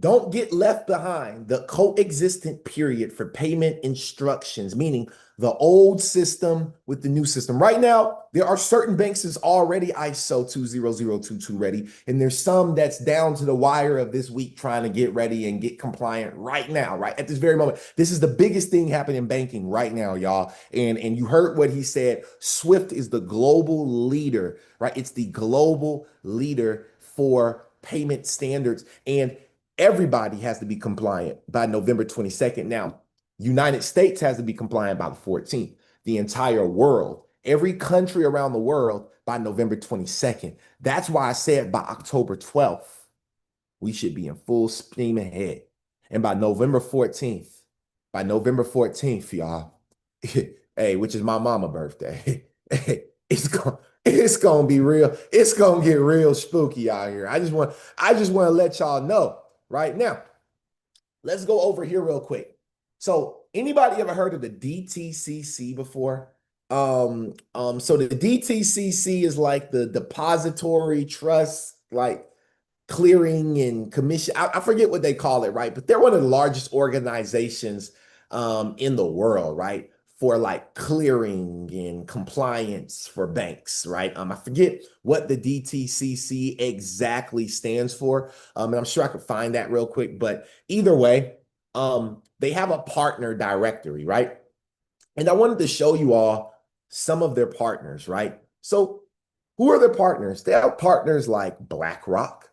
don't get left behind. The coexistent period for payment instructions, meaning the old system with the new system. Right now, there are certain banks that's already ISO 20022 ready, and there's some that's down to the wire of this week trying to get ready and get compliant right now, right at this very moment. This is the biggest thing happening in banking right now, y'all. And you heard what he said. Swift is the global leader, right? It's the global leader for payment standards, and everybody has to be compliant by November 22nd. Now, United States has to be compliant by the 14th. The entire world, every country around the world by November 22nd. That's why I said by October 12th, we should be in full steam ahead. And by November 14th, y'all, hey, which is my mama birthday, it's gonna be real. It's gonna get real spooky out here. I just want to let y'all know right now. Let's go over here real quick. So anybody ever heard of the DTCC before? So the DTCC is like the depository trust, like clearing and commission. I forget what they call it, right? But they're one of the largest organizations in the world, right? For like clearing and compliance for banks, right? I forget what the DTCC exactly stands for. And I'm sure I could find that real quick, but either way, they have a partner directory, right? And I wanted to show you all some of their partners, right? So who are their partners? They have partners like BlackRock,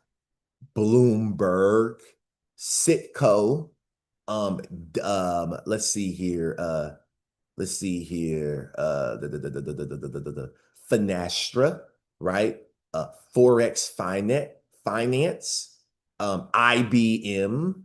Bloomberg, Citco, let's see here, Finastra, right? Forex Finance, IBM,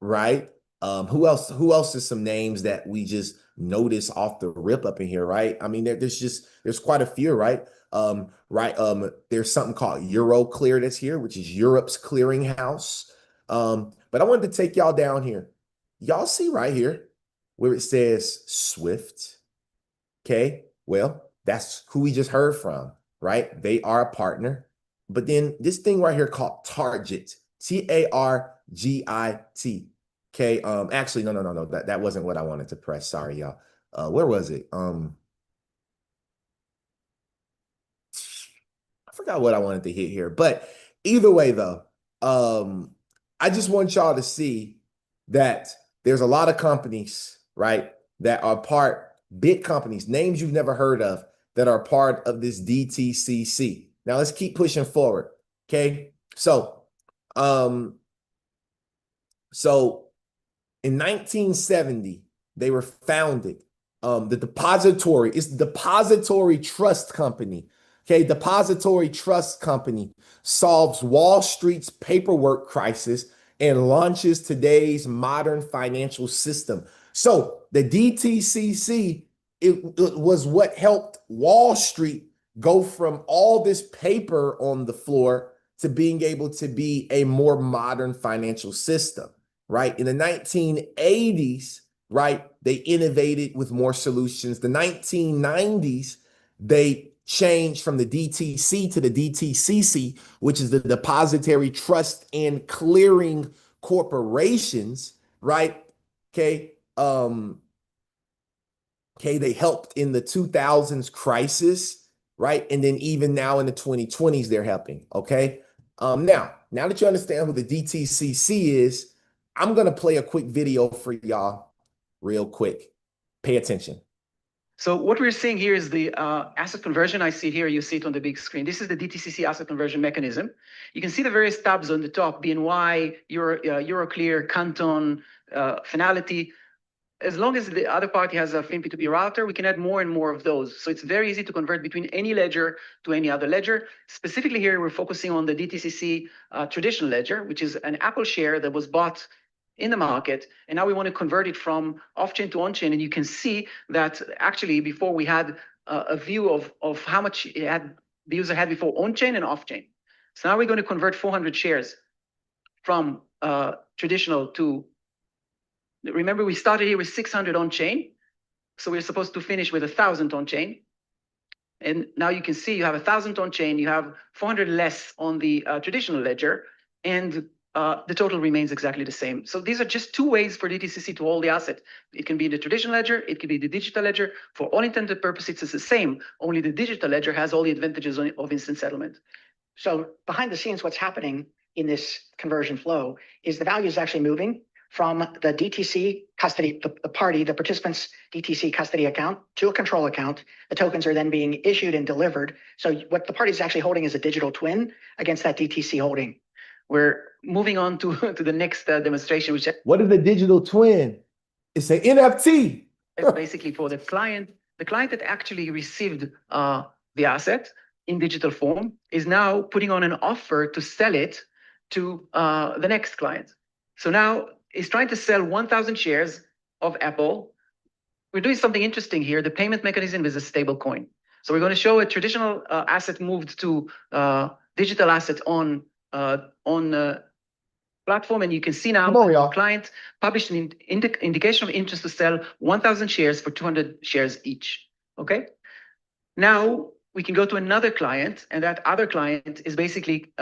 right? Who else is some names that we just notice off the rip up in here, right? I mean, there's quite a few, right? There's something called Euroclear that's here, which is Europe's clearinghouse. But I wanted to take y'all down here. Y'all see right here where it says Swift. Okay, well, that's who we just heard from, right? They are a partner. But then this thing right here called Target, Targit. Okay. Actually, no. That wasn't what I wanted to press. Sorry, y'all. Where was it? I forgot what I wanted to hit here. But either way, though, I just want y'all to see that there's a lot of companies, right, that are big companies, names you've never heard of, that are part of this DTCC. Now let's keep pushing forward. Okay. So in 1970, they were founded. The depository is the Depository Trust Company. Okay, Depository Trust Company solves Wall Street's paperwork crisis and launches today's modern financial system. So the DTCC, it was what helped Wall Street go from all this paper on the floor to being able to be a more modern financial system, right? In the 1980s, right, they innovated with more solutions. The 1990s, they changed from the DTC to the DTCC, which is the Depository Trust and Clearing Corporations, right? Okay. They helped in the 2000s crisis, right? And then even now in the 2020s, they're helping. Okay. Now that you understand who the DTCC is, I'm going to play a quick video for y'all real quick. Pay attention.
So what we're seeing here is the asset conversion. I see it here, you see it on the big screen. This is the DTCC asset conversion mechanism. You can see the various tabs on the top, BNY, Euroclear, Canton, Finality. As long as the other party has a FinP2P router, we can add more and more of those. So it's very easy to convert between any ledger to any other ledger. Specifically here, we're focusing on the DTCC traditional ledger, which is an Apple share that was bought in the market. And now we want to convert it from off-chain to on-chain. And you can see that actually before we had a view of how much the user had before on-chain and off-chain. So now we're going to convert 400 shares from traditional to, remember we started here with 600 on-chain. So we're supposed to finish with 1,000 on-chain. And now you can see you have 1,000 on-chain, you have 400 less on the traditional ledger, and the total remains exactly the same. So these are just two ways for DTCC to hold the asset. It can be the traditional ledger, it can be the digital ledger. For all intended purposes, it's the same. Only the digital ledger has all the advantages of instant settlement.
So behind the scenes, what's happening in this conversion flow is the value is actually moving from the DTC custody, the participant's DTC custody account to a control account. The tokens are then being issued and delivered. So what the party is actually holding is a digital twin against that DTC holding.
We're moving on to the next demonstration, which
What is a digital twin? It's an NFT.
is basically for the client that actually received the asset in digital form is now putting on an offer to sell it to the next client. So now is trying to sell 1,000 shares of Apple. We're doing something interesting here. The payment mechanism is a stable coin. So we're going to show a traditional asset moved to digital asset on platform. And you can see now the client published an indication of interest to sell 1,000 shares for 200 shares each. Okay. Now we can go to another client, and that other client is basically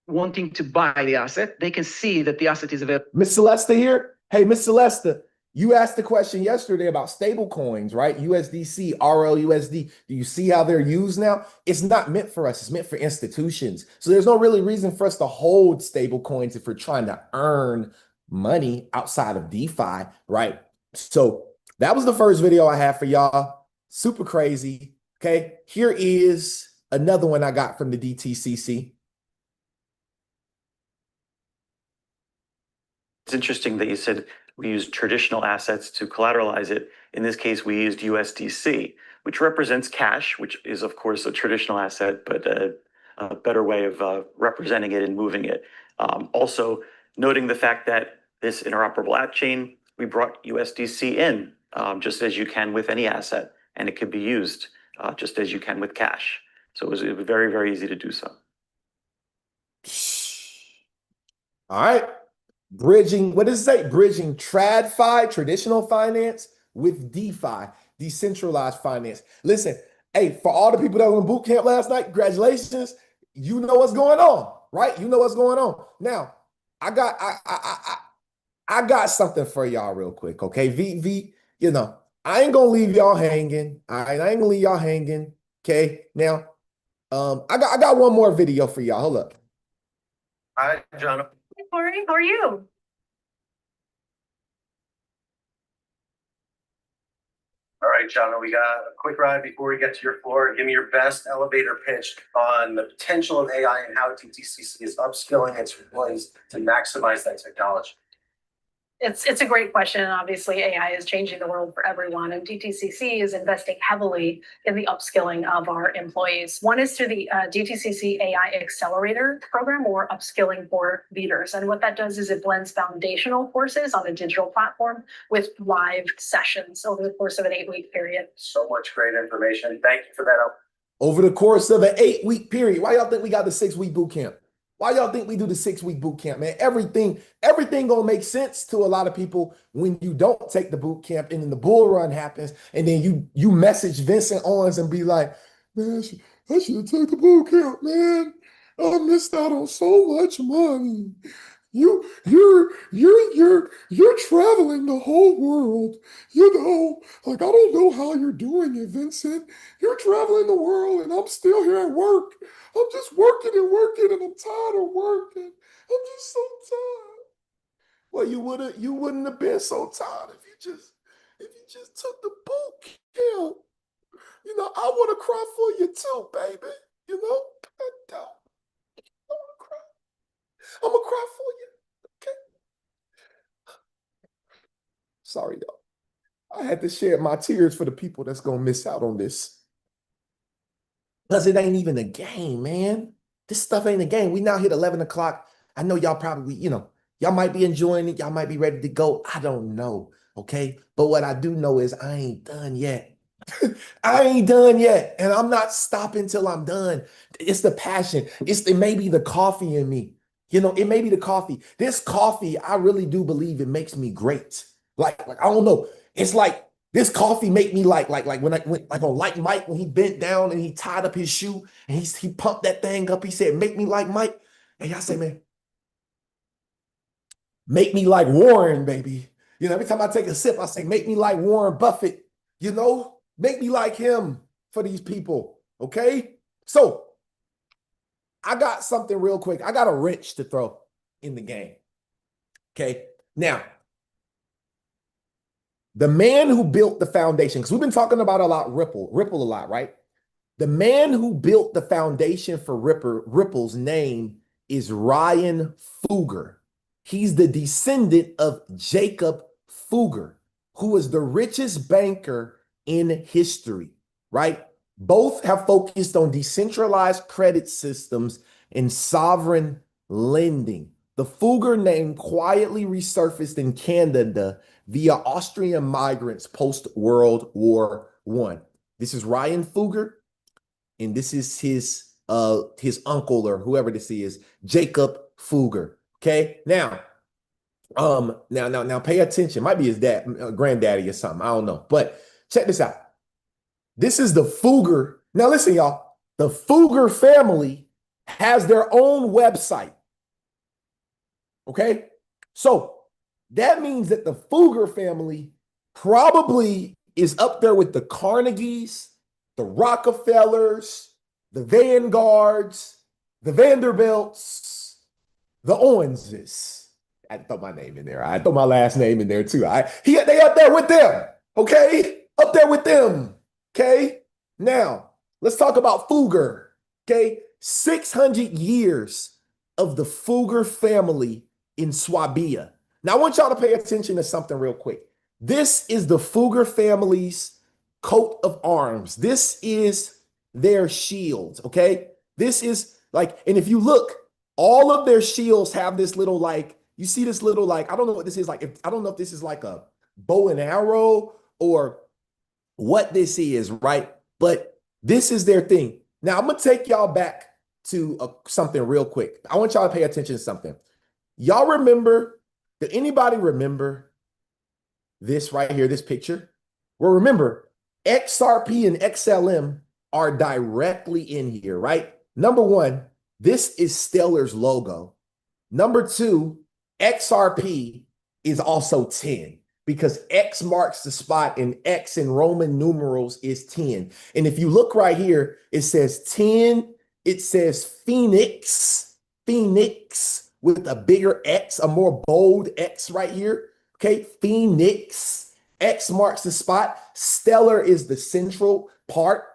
wanting to buy the asset. They can see that the asset is available.
Miss Celeste here. Hey, Miss Celeste, you asked the question yesterday about stable coins, right? USDC, RLUSD. Do you see how they're used now? It's not meant for us. It's meant for institutions. So there's no really reason for us to hold stable coins if we're trying to earn money outside of DeFi, right? So that was the first video I had for y'all. Super crazy. Okay. Here is another one I got from the DTCC.
It's interesting that you said we used traditional assets to collateralize it. In this case, we used USDC, which represents cash, which is, of course, a traditional asset, but a better way of representing it and moving it. Also, noting the fact that this interoperable app chain, we brought USDC in, just as you can with any asset, and it could be used just as you can with cash. So it was very, very easy to do so.
All right. Bridging, what does it say? Bridging TradFi, traditional finance, with DeFi, decentralized finance. Listen, hey, for all the people that were in boot camp last night, congratulations. You know what's going on. right? You know what's going on. Now, I got something for y'all real quick, okay? I ain't gonna leave y'all hanging. All right, I ain't gonna leave y'all hanging. Okay. Now, I got one more video for y'all. Hold up.
Hi, John.
Good morning. How are you?
All right, John, we got a quick ride before we get to your floor. Give me your best elevator pitch on the potential of AI and how DTCC is upskilling its employees to maximize that technology.
It's a great question. And obviously, AI is changing the world for everyone, and DTCC is investing heavily in the upskilling of our employees. One is through the DTCC AI Accelerator program, or upskilling for leaders. And what that does is it blends foundational courses on a digital platform with live sessions over the course of an 8-week period.
So much great information. Thank you for that.
Over the course of an 8-week period. Why y'all think we got the 6-week boot camp? Why y'all think we do the 6-week boot camp, man? Everything gonna make sense to a lot of people when you don't take the boot camp and then the bull run happens, and then you message Vincent Owens and be like, man, I should have taken the boot camp, man. I missed out on so much money. You're traveling the whole world. Like, I don't know how you're doing it, Vincent. You're traveling the world and I'm still here at work. I'm just working and I'm tired of working. I'm just so tired. Well, you wouldn't have been so tired if you just took the boot camp. I want to cry for you too, baby. I don't. I want to cry. I'm gonna cry for you. Okay. Sorry, y'all. I had to share my tears for the people that's gonna miss out on this. Because it ain't even a game, man. This stuff ain't a game. We now hit 11 o'clock. I know y'all probably, y'all might be enjoying it. Y'all might be ready to go. I don't know. Okay. But what I do know is I ain't done yet. I ain't done yet. And I'm not stopping till I'm done. It's the passion. It may be the coffee in me. It may be the coffee. This coffee, I really do believe it makes me great. Like I don't know. It's like this coffee make me like when I went like on like Mike when he bent down and he tied up his shoe and he pumped that thing up. He said, "Make me like Mike." And y'all say, "Man, make me like Warren, baby." Every time I take a sip, I say, "Make me like Warren Buffett." Make me like him for these people. Okay, so I got something real quick. I got a wrench to throw in the game. Okay, now. The man who built the foundation, because we've been talking about Ripple a lot, right? The man who built the foundation for Ripple's name is Ryan Fugger. He's the descendant of Jacob Fugger, who is the richest banker in history, right? Both have focused on decentralized credit systems and sovereign lending. The Fugger name quietly resurfaced in Canada via Austrian migrants post-World War I. This is Ryan Fugger, and this is his uncle or whoever this is, Jacob Fugger. Okay, now pay attention. Might be his dad, granddaddy or something. I don't know, but check this out. This is the Fugger. Now listen, y'all. The Fugger family has their own website. Okay, so that means that the Fugger family probably is up there with the Carnegies, the Rockefellers, the Vanguards, the Vanderbilts, the Owenses. I throw my name in there. I throw my last name in there too. They up there with them. Okay, up there with them. Okay, now let's talk about Fugger. Okay, 600 years of the Fugger family in Swabia. Now, I want y'all to pay attention to something real quick. This is the Fugger family's coat of arms. This is their shields, okay? This is and if you look, all of their shields have this little you see this little I don't know what this is I don't know if this is like a bow and arrow or what this is, right? But this is their thing. Now, I'm going to take y'all back to something real quick. I want y'all to pay attention to something. Y'all remember, did anybody remember this right here, this picture? Well, remember, XRP and XLM are directly in here, right? Number one, This is Stellar's logo. Number 2, XRP is also 10 because X marks the spot and X in Roman numerals is 10. And if you look right here, it says 10, it says Phoenix with a bigger X, a more bold X right here. Okay, Phoenix, X marks the spot. Stellar is the central part.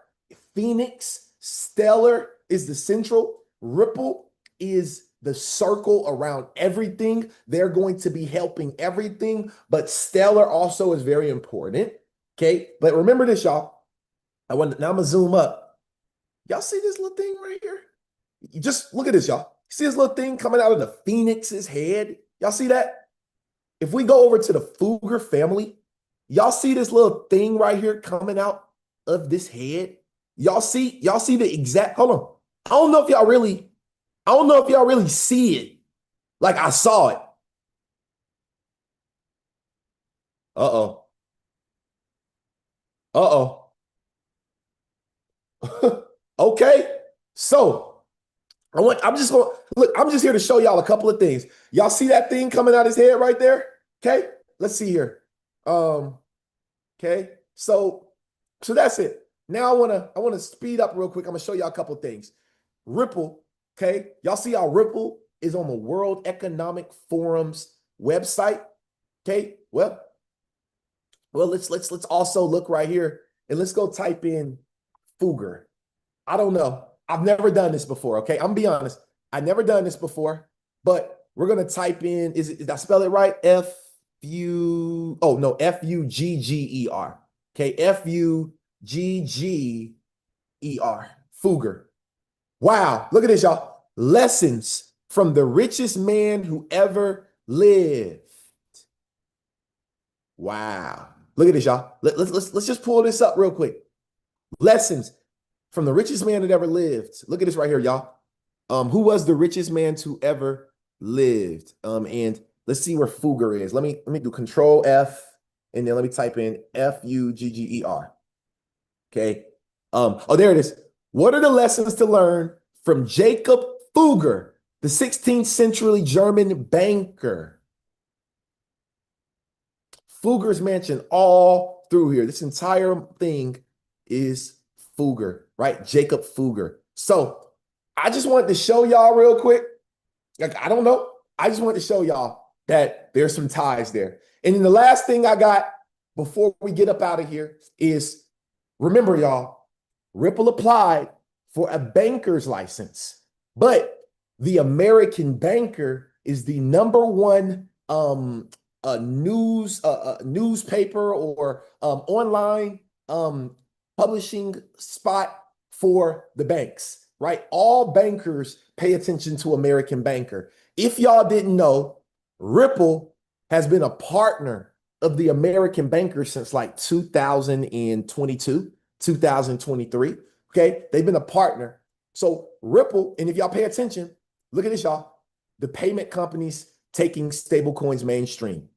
Phoenix, Stellar is the central. Ripple is the circle around everything. They're going to be helping everything, but Stellar also is very important. Okay, but remember this, y'all. Now I'm gonna zoom up. Y'all see this little thing right here? You just look at this, y'all. See this little thing coming out of the Phoenix's head? Y'all see that? If we go over to the Fugger family, y'all see this little thing right here coming out of this head? Y'all see the exact, hold on. I don't know if y'all really see it like I saw it. Uh-oh. Okay. So I'm just here to show y'all a couple of things. Y'all see that thing coming out his head right there? Okay. Let's see here. Okay. So that's it. Now I want to speed up real quick. I'm gonna show y'all a couple of things. Ripple, okay? Y'all see how Ripple is on the World Economic Forum's website? Okay, well, let's also look right here and let's go type in Fugger. I don't know. I've never done this before, okay? I'm gonna be honest. I've never done this before, but we're gonna type in, did I spell it right? F-U-G-G-E-R. Okay, F-U-G-G-E-R. Fugger. Wow, look at this, y'all. Lessons from the richest man who ever lived. Wow. Look at this, y'all. Let's just pull this up real quick. Lessons from the richest man that ever lived. Look at this right here, y'all. Who was the richest man to ever lived? And let's see where Fugger is. Let me do Control F and then let me type in F-U-G-G-E-R. Okay. Oh, there it is. What are the lessons to learn from Jacob Fugger, the 16th century German banker? Fugger's mentioned all through here. This entire thing is Fugger, right? Jacob Fugger. So I just wanted to show y'all real quick. Like, I don't know. I just wanted to show y'all that there's some ties there. And then the last thing I got before we get up out of here is, remember, y'all, Ripple applied for a banker's license, but the American Banker is the #1 newspaper or online publishing spot for the banks, right? All bankers pay attention to American Banker. If y'all didn't know, Ripple has been a partner of the American Banker since like 2022. 2023. Okay, they've been a partner. So Ripple, and if y'all pay attention, look at this, y'all. The payment companies taking stablecoins mainstream.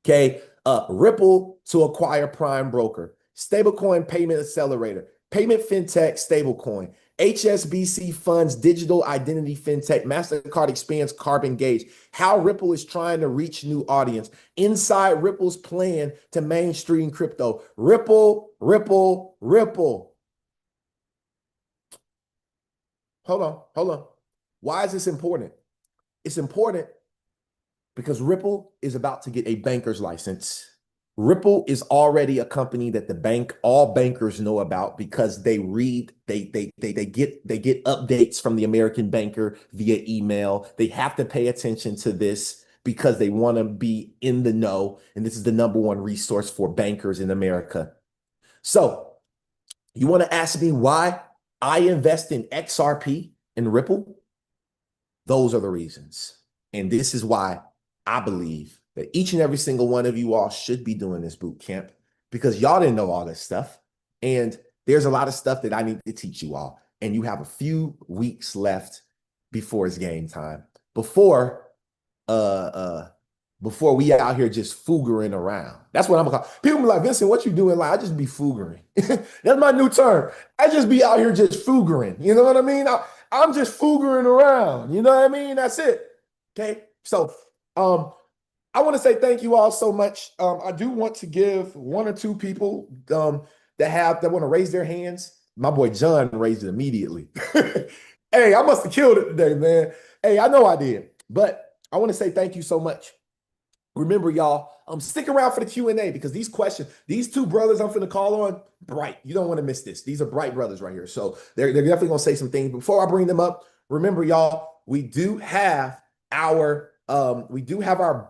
Okay, Ripple to acquire Prime Broker, stablecoin payment accelerator, payment fintech stablecoin, HSBC funds digital identity fintech, MasterCard expands Carbon Gauge. How Ripple is trying to reach new audience. Inside Ripple's plan to mainstream crypto. Ripple. Hold on. Why is this important? It's important because Ripple is about to get a banker's license. Ripple is already a company that all bankers know about because they read, they get updates from the American Banker via email. They have to pay attention to this because they want to be in the know. And this is the #1 resource for bankers in America. So you want to ask me why I invest in XRP and Ripple? Those are the reasons. And this is why I believe that each and every single one of you all should be doing this boot camp because y'all didn't know all this stuff. And there's a lot of stuff that I need to teach you all. And you have a few weeks left before it's game time. Before we out here just fuggering around. That's what I'm gonna call. People be like, Vincent, what you doing? Like, I just be fuggering. That's my new term. I just be out here just fuggering. You know what I mean? I'm just foogering around. You know what I mean? That's it. Okay. So I want to say thank you all so much. I do want to give one or two people that want to raise their hands. My boy John raised it immediately. Hey, I must have killed it today, man. Hey, I know I did. But I want to say thank you so much. Remember, y'all, stick around for the Q&A because these questions, these two brothers I'm finna call on, bright. You don't want to miss this. These are bright brothers right here. So they're definitely gonna say some things. Before I bring them up, remember, y'all, we do have our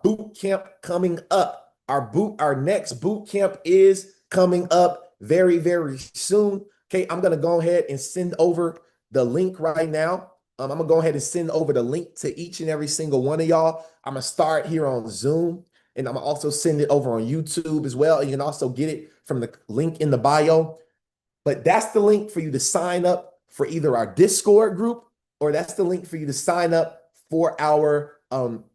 boot camp coming up. Our next boot camp is coming up very, very soon. Okay, I'm gonna go ahead and send over the link right now. I'm gonna go ahead and send over the link to each and every single one of y'all. I'm gonna start here on Zoom, and I'm gonna also send it over on YouTube as well. You can also get it from the link in the bio. But that's the link for you to sign up for either our Discord group, or that's the link for you to sign up for our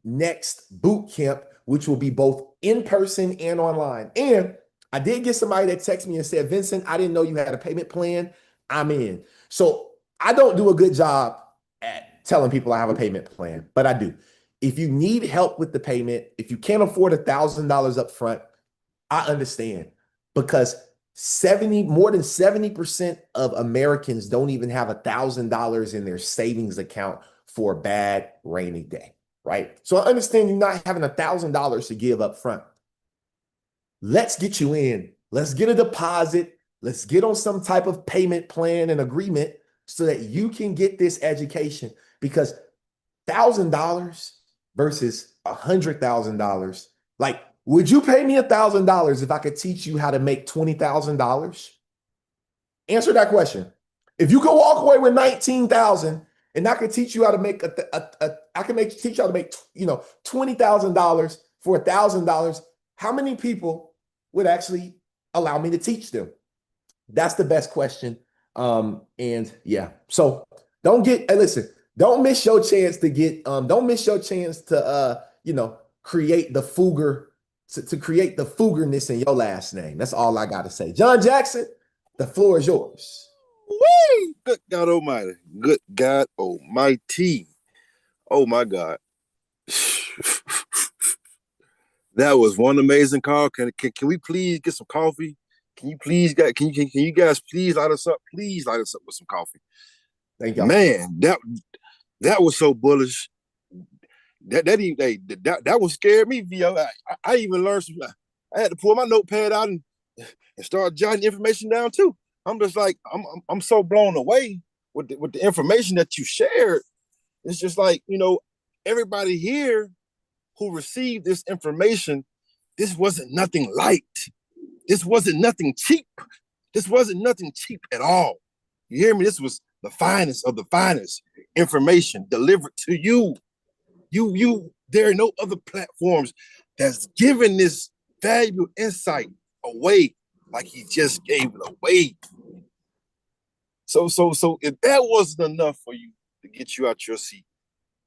next boot camp, which will be both in person and online. And I did get somebody that texted me and said, Vincent, I didn't know you had a payment plan. I'm in. So I don't do a good job at telling people I have a payment plan, but I do. If you need help with the payment, if you can't afford $1,000 up front, I understand, because more than 70% of Americans don't even have $1,000 in their savings account for a bad rainy day, right? So I understand you're not having $1,000 to give up front. Let's get you in. Let's get a deposit. Let's get on some type of payment plan and agreement so that you can get this education, because $1,000 versus $100,000, like, would you pay me $1,000 if I could teach you how to make $20,000? Answer that question. If you could walk away with 19,000 and I could teach you how to make teach you how to make $20,000 for $1,000, how many people would actually allow me to teach them? That's the best question. And yeah, so don't miss your chance to create the fooger, to create the foogerness in your last name. That's all I got to say. John Jackson, the floor is yours.
Woo! Good God Almighty. Good God Almighty. Oh my God. That was one amazing call. Can we please get some coffee? Can you guys please light us up? Please light us up with some coffee.
Thank you.
Man, that was so bullish. That was scared me, VO. I even learned some. I had to pull my notepad out and start jotting information down too. I'm just like, I'm so blown away with the information that you shared. It's just like, everybody here who received this information, this wasn't nothing light. This wasn't nothing cheap. This wasn't nothing cheap at all. You hear me? This was the finest of the finest information delivered to you. There are no other platforms that's given this valuable insight away like he just gave it away. So if that wasn't enough for you to get you out your seat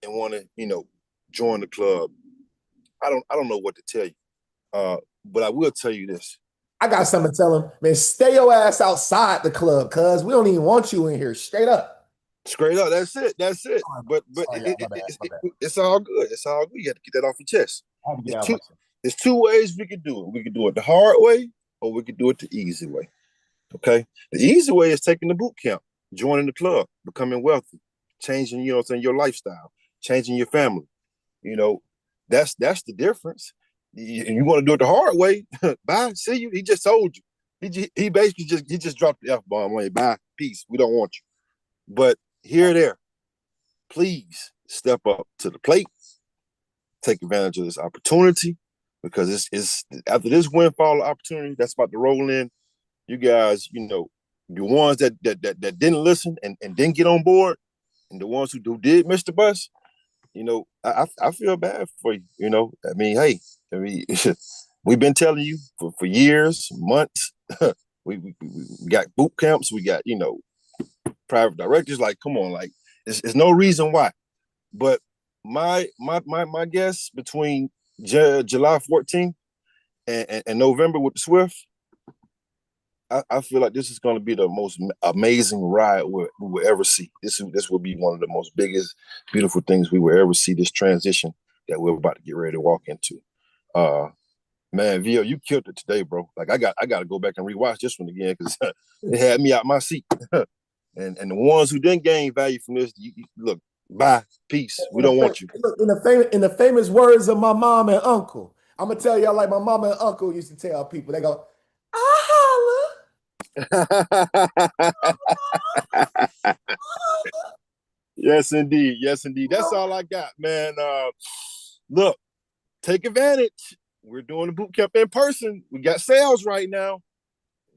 and want to, join the club, I don't know what to tell you. But I will tell you this.
I got something to tell him, man. Stay your ass outside the club, cuz we don't even want you in here. Straight up.
Straight up, that's it. But it's all good. It's all good. You have to get that off your chest. There's two ways we could do it. We could do it the hard way, or we could do it the easy way. Okay? The easy way is taking the boot camp, joining the club, becoming wealthy, changing, your lifestyle, changing your family. That's the difference. You want to do it the hard way? Bye. See you. He just told you. He basically just dropped the F-bomb on you. Bye. Peace. We don't want you. But here or there, please step up to the plate. Take advantage of this opportunity, because it's after this windfall opportunity that's about to roll in. You guys, the ones that didn't listen and didn't get on board, and the ones who did miss the bus, I feel bad for you. Hey, we've been telling you for years, months. we got boot camps. We got, private directors. Like, come on, like, there's no reason why. But my guess between July 14th and November with the Swift, I feel like this is going to be the most amazing ride we will ever see. This will be one of the most biggest, beautiful things we will ever see. This transition that we're about to get ready to walk into. Man, Vio, you killed it today, bro. Like I got to go back and rewatch this one again because it had me out my seat. and the ones who didn't gain value from this, look, bye, peace. We don't want you.
In the famous words of my mom and uncle, I'm gonna tell y'all like my mama and uncle used to tell people. They go, "I holla."
Yes, indeed. Yes, indeed. That's all I got, man. Look, take advantage. We're doing the boot camp in person. We got sales right now.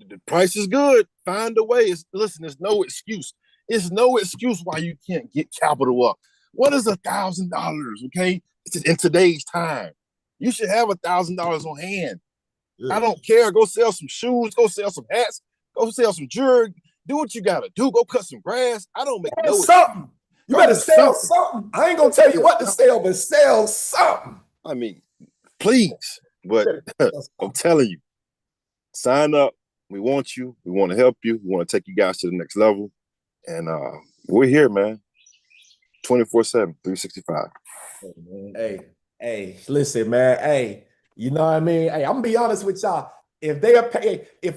The price is good. Find a way. Listen, there's no excuse. It's no excuse why you can't get capital up. What is $1,000? Okay, in today's time, you should have $1,000 on hand. I don't care. Go sell some shoes. Go sell some hats. Go sell some jewelry. Do what you gotta do. Go cut some grass. I don't make no
something. You better sell something. I ain't gonna tell you what to sell, but sell something.
I mean, please. But I'm telling you, sign up. We want you. We want to help you. We want to take you guys to the next level. And we're here, man. 24/7, 365.
Hey, listen, man. Hey, you know what I mean? Hey, I'm gonna be honest with y'all. If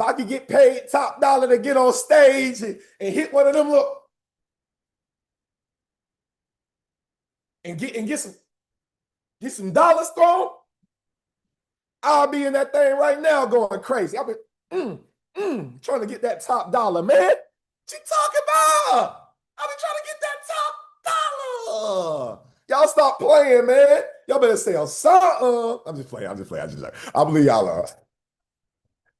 I could get paid top dollar to get on stage and hit one of them look and get some dollars thrown, I'll be in that thing right now going crazy. I'll be trying to get that top dollar, man. What you talking about? I'll be trying to get that top dollar. Y'all stop playing, man. Y'all better sell something. I'm just playing. I believe y'all are.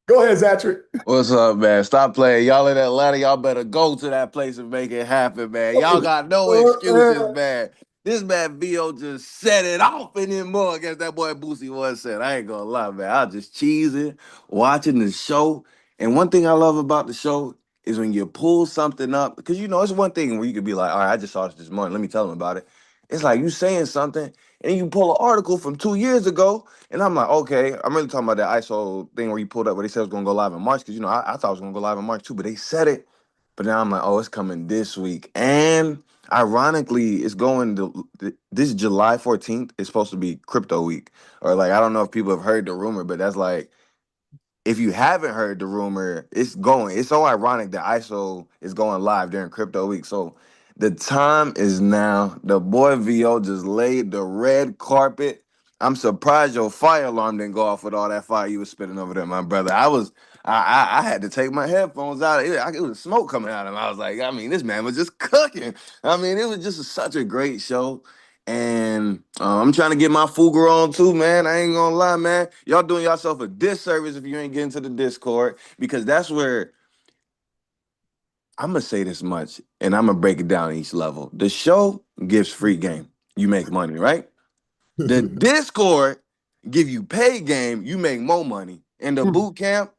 Go ahead, Zachary.
What's up, man? Stop playing. Y'all in Atlanta, y'all better go to that place and make it happen, man. Y'all got no excuses, man. This man Vio just set it off in him more against that boy Boosie was said. I ain't gonna lie, man. I was just cheesing, watching the show. And one thing I love about the show is when you pull something up, because you know, it's one thing where you could be like, all right, I just saw this morning. Let me tell them about it. It's like you saying something, and you pull an article from 2 years ago, and I'm like, okay, I'm really talking about that ISO thing where you pulled up where they said it was gonna go live in March, because you know, I thought it was gonna go live in March too, but they said it. But now I'm like, oh, it's coming this week. And ironically, it's going to this July 14th is supposed to be crypto week. Or like, I don't know if people have heard the rumor, but that's like, if you haven't heard the rumor, it's going. It's so ironic that ISO is going live during crypto week. So the time is now. The boy VO just laid the red carpet. I'm surprised your fire alarm didn't go off with all that fire you was spitting over there, my brother. I had to take my headphones out. It was smoke coming out of him. I was like, I mean, this man was just cooking. I mean, it was just such a great show. And I'm trying to get my Fugger on too, man. I ain't gonna lie, man. Y'all doing yourself a disservice if you ain't getting to the Discord, because that's where I'm gonna say this much, and I'm gonna break it down each level. The show gives free game. You make money, right? The Discord give you paid game. You make more money. And the boot camp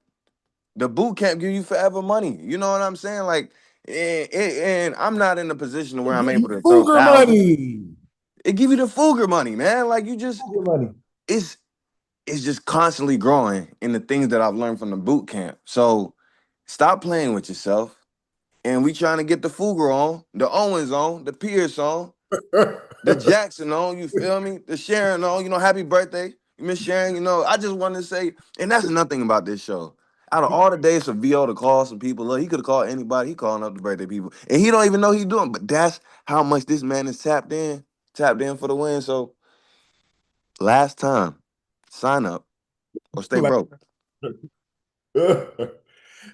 give you forever money. You know what I'm saying? Like, and I'm not in a position where I'm able to throw
Fugger
thousands.
money.
It give you the Fugger money, man. Like you just it's just constantly growing in the things that I've learned from the boot camp. So stop playing with yourself. And we trying to get the Fugger on, the Owens on, the Pierce on, the Jackson on, you feel me? The Sharon on, you know, happy birthday. Miss Sharon, you know, I just wanted to say, and that's nothing about this show. Out of all the days for VO to call some people, look, he could have called anybody. He calling up the birthday people. And he don't even know he's doing, but that's how much this man is tapped in for the win. So last time, sign up or stay broke.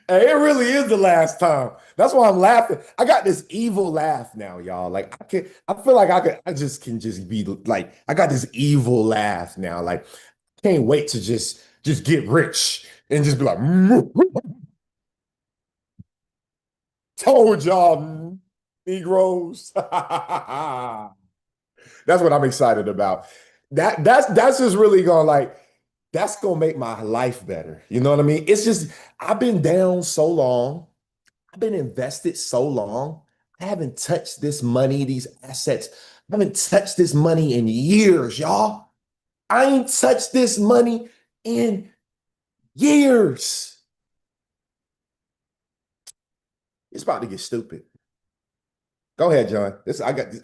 Hey, it really is the last time. That's why I'm laughing. I got this evil laugh now, y'all. Like I feel like I just can just be like, I got this evil laugh now. Like, can't wait to just get rich and just be like, told y'all, Negroes. That's what I'm excited about. That's just really gonna like, that's gonna make my life better. You know what I mean? It's just, I've been down so long. I've been invested so long. I haven't touched this money, these assets. I haven't touched this money in years, y'all. I ain't touched this money in years. It's about to get stupid. Go ahead, John.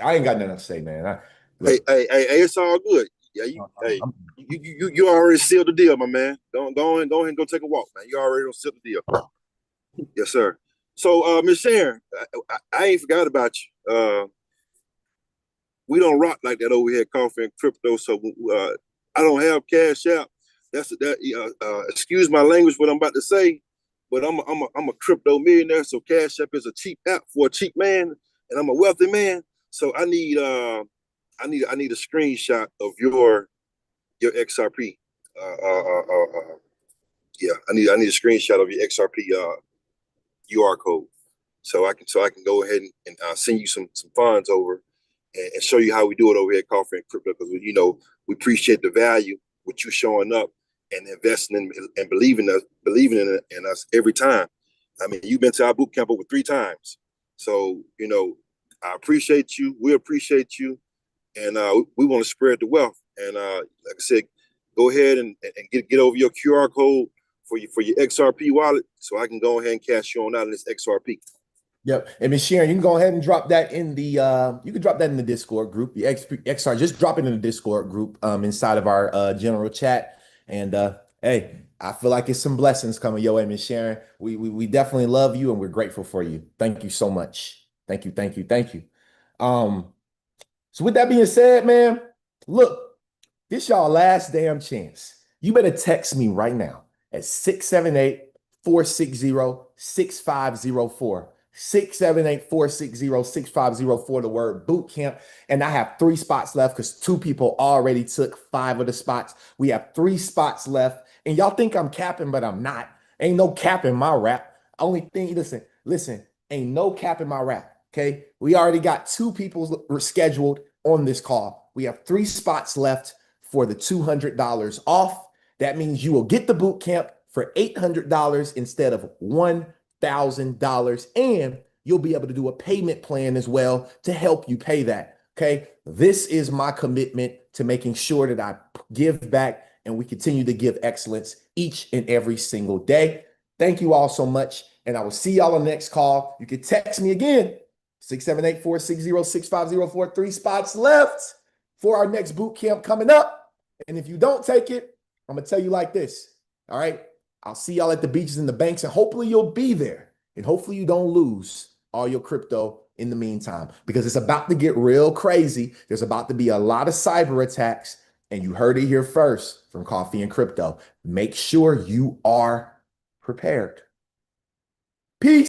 I ain't got nothing to say, man.
Hey, it's all good. Yeah, you already sealed the deal, my man. Go ahead and go take a walk, man. You already sealed the deal. Yes, sir. So, Miss Sharon, I ain't forgot about you. We don't rock like that over here at Coffee and Crypto. So, I don't have Cash App. Excuse my language, what I'm about to say, but I'm a crypto millionaire. So, Cash App is a cheap app for a cheap man, and I'm a wealthy man. So, I need a screenshot of your XRP. Yeah, I need a screenshot of your XRP UR code, so I can go ahead and send you some funds over and show you how we do it over here at Coffee and Crypto, because we appreciate the value with you showing up and investing in and believing in us every time. I mean, you've been to our boot camp over 3 times, so I appreciate you. We appreciate you, and we want to spread the wealth. And like I said, go ahead and get over your QR code for your XRP wallet, so I can go ahead and cash you on out of this XRP.
Yep. And Ms. Sharon, you can go ahead and drop that in the you can drop that in the Discord group. The XR, just drop it in the Discord group inside of our general chat. And hey, I feel like it's some blessings coming your way, Ms. Sharon. We definitely love you and we're grateful for you. Thank you so much. Thank you, thank you, thank you. So with that being said, man, look, this y'all last damn chance. You better text me right now at 678-460-6504. 678-460-6504, the word boot camp. And I have 3 spots left because 2 people already took 5 of the spots. We have 3 spots left. And y'all think I'm capping, but I'm not. Ain't no cap in my rap. Only thing, listen, ain't no cap in my rap. Okay. We already got 2 people scheduled on this call. We have 3 spots left for the $200 off. That means you will get the boot camp for $800 instead of $1,000, and you'll be able to do a payment plan as well to help you pay that. Okay. This is my commitment to making sure that I give back and we continue to give excellence each and every single day. Thank you all so much. And I will see y'all on the next call. You can text me again, 678-460-6504. 3 spots left for our next boot camp coming up. And if you don't take it, I'm going to tell you like this. All right. I'll see y'all at the beaches and the banks, and hopefully you'll be there. And hopefully you don't lose all your crypto in the meantime, because it's about to get real crazy. There's about to be a lot of cyber attacks, and you heard it here first from Coffee and Crypto. Make sure you are prepared. Peace.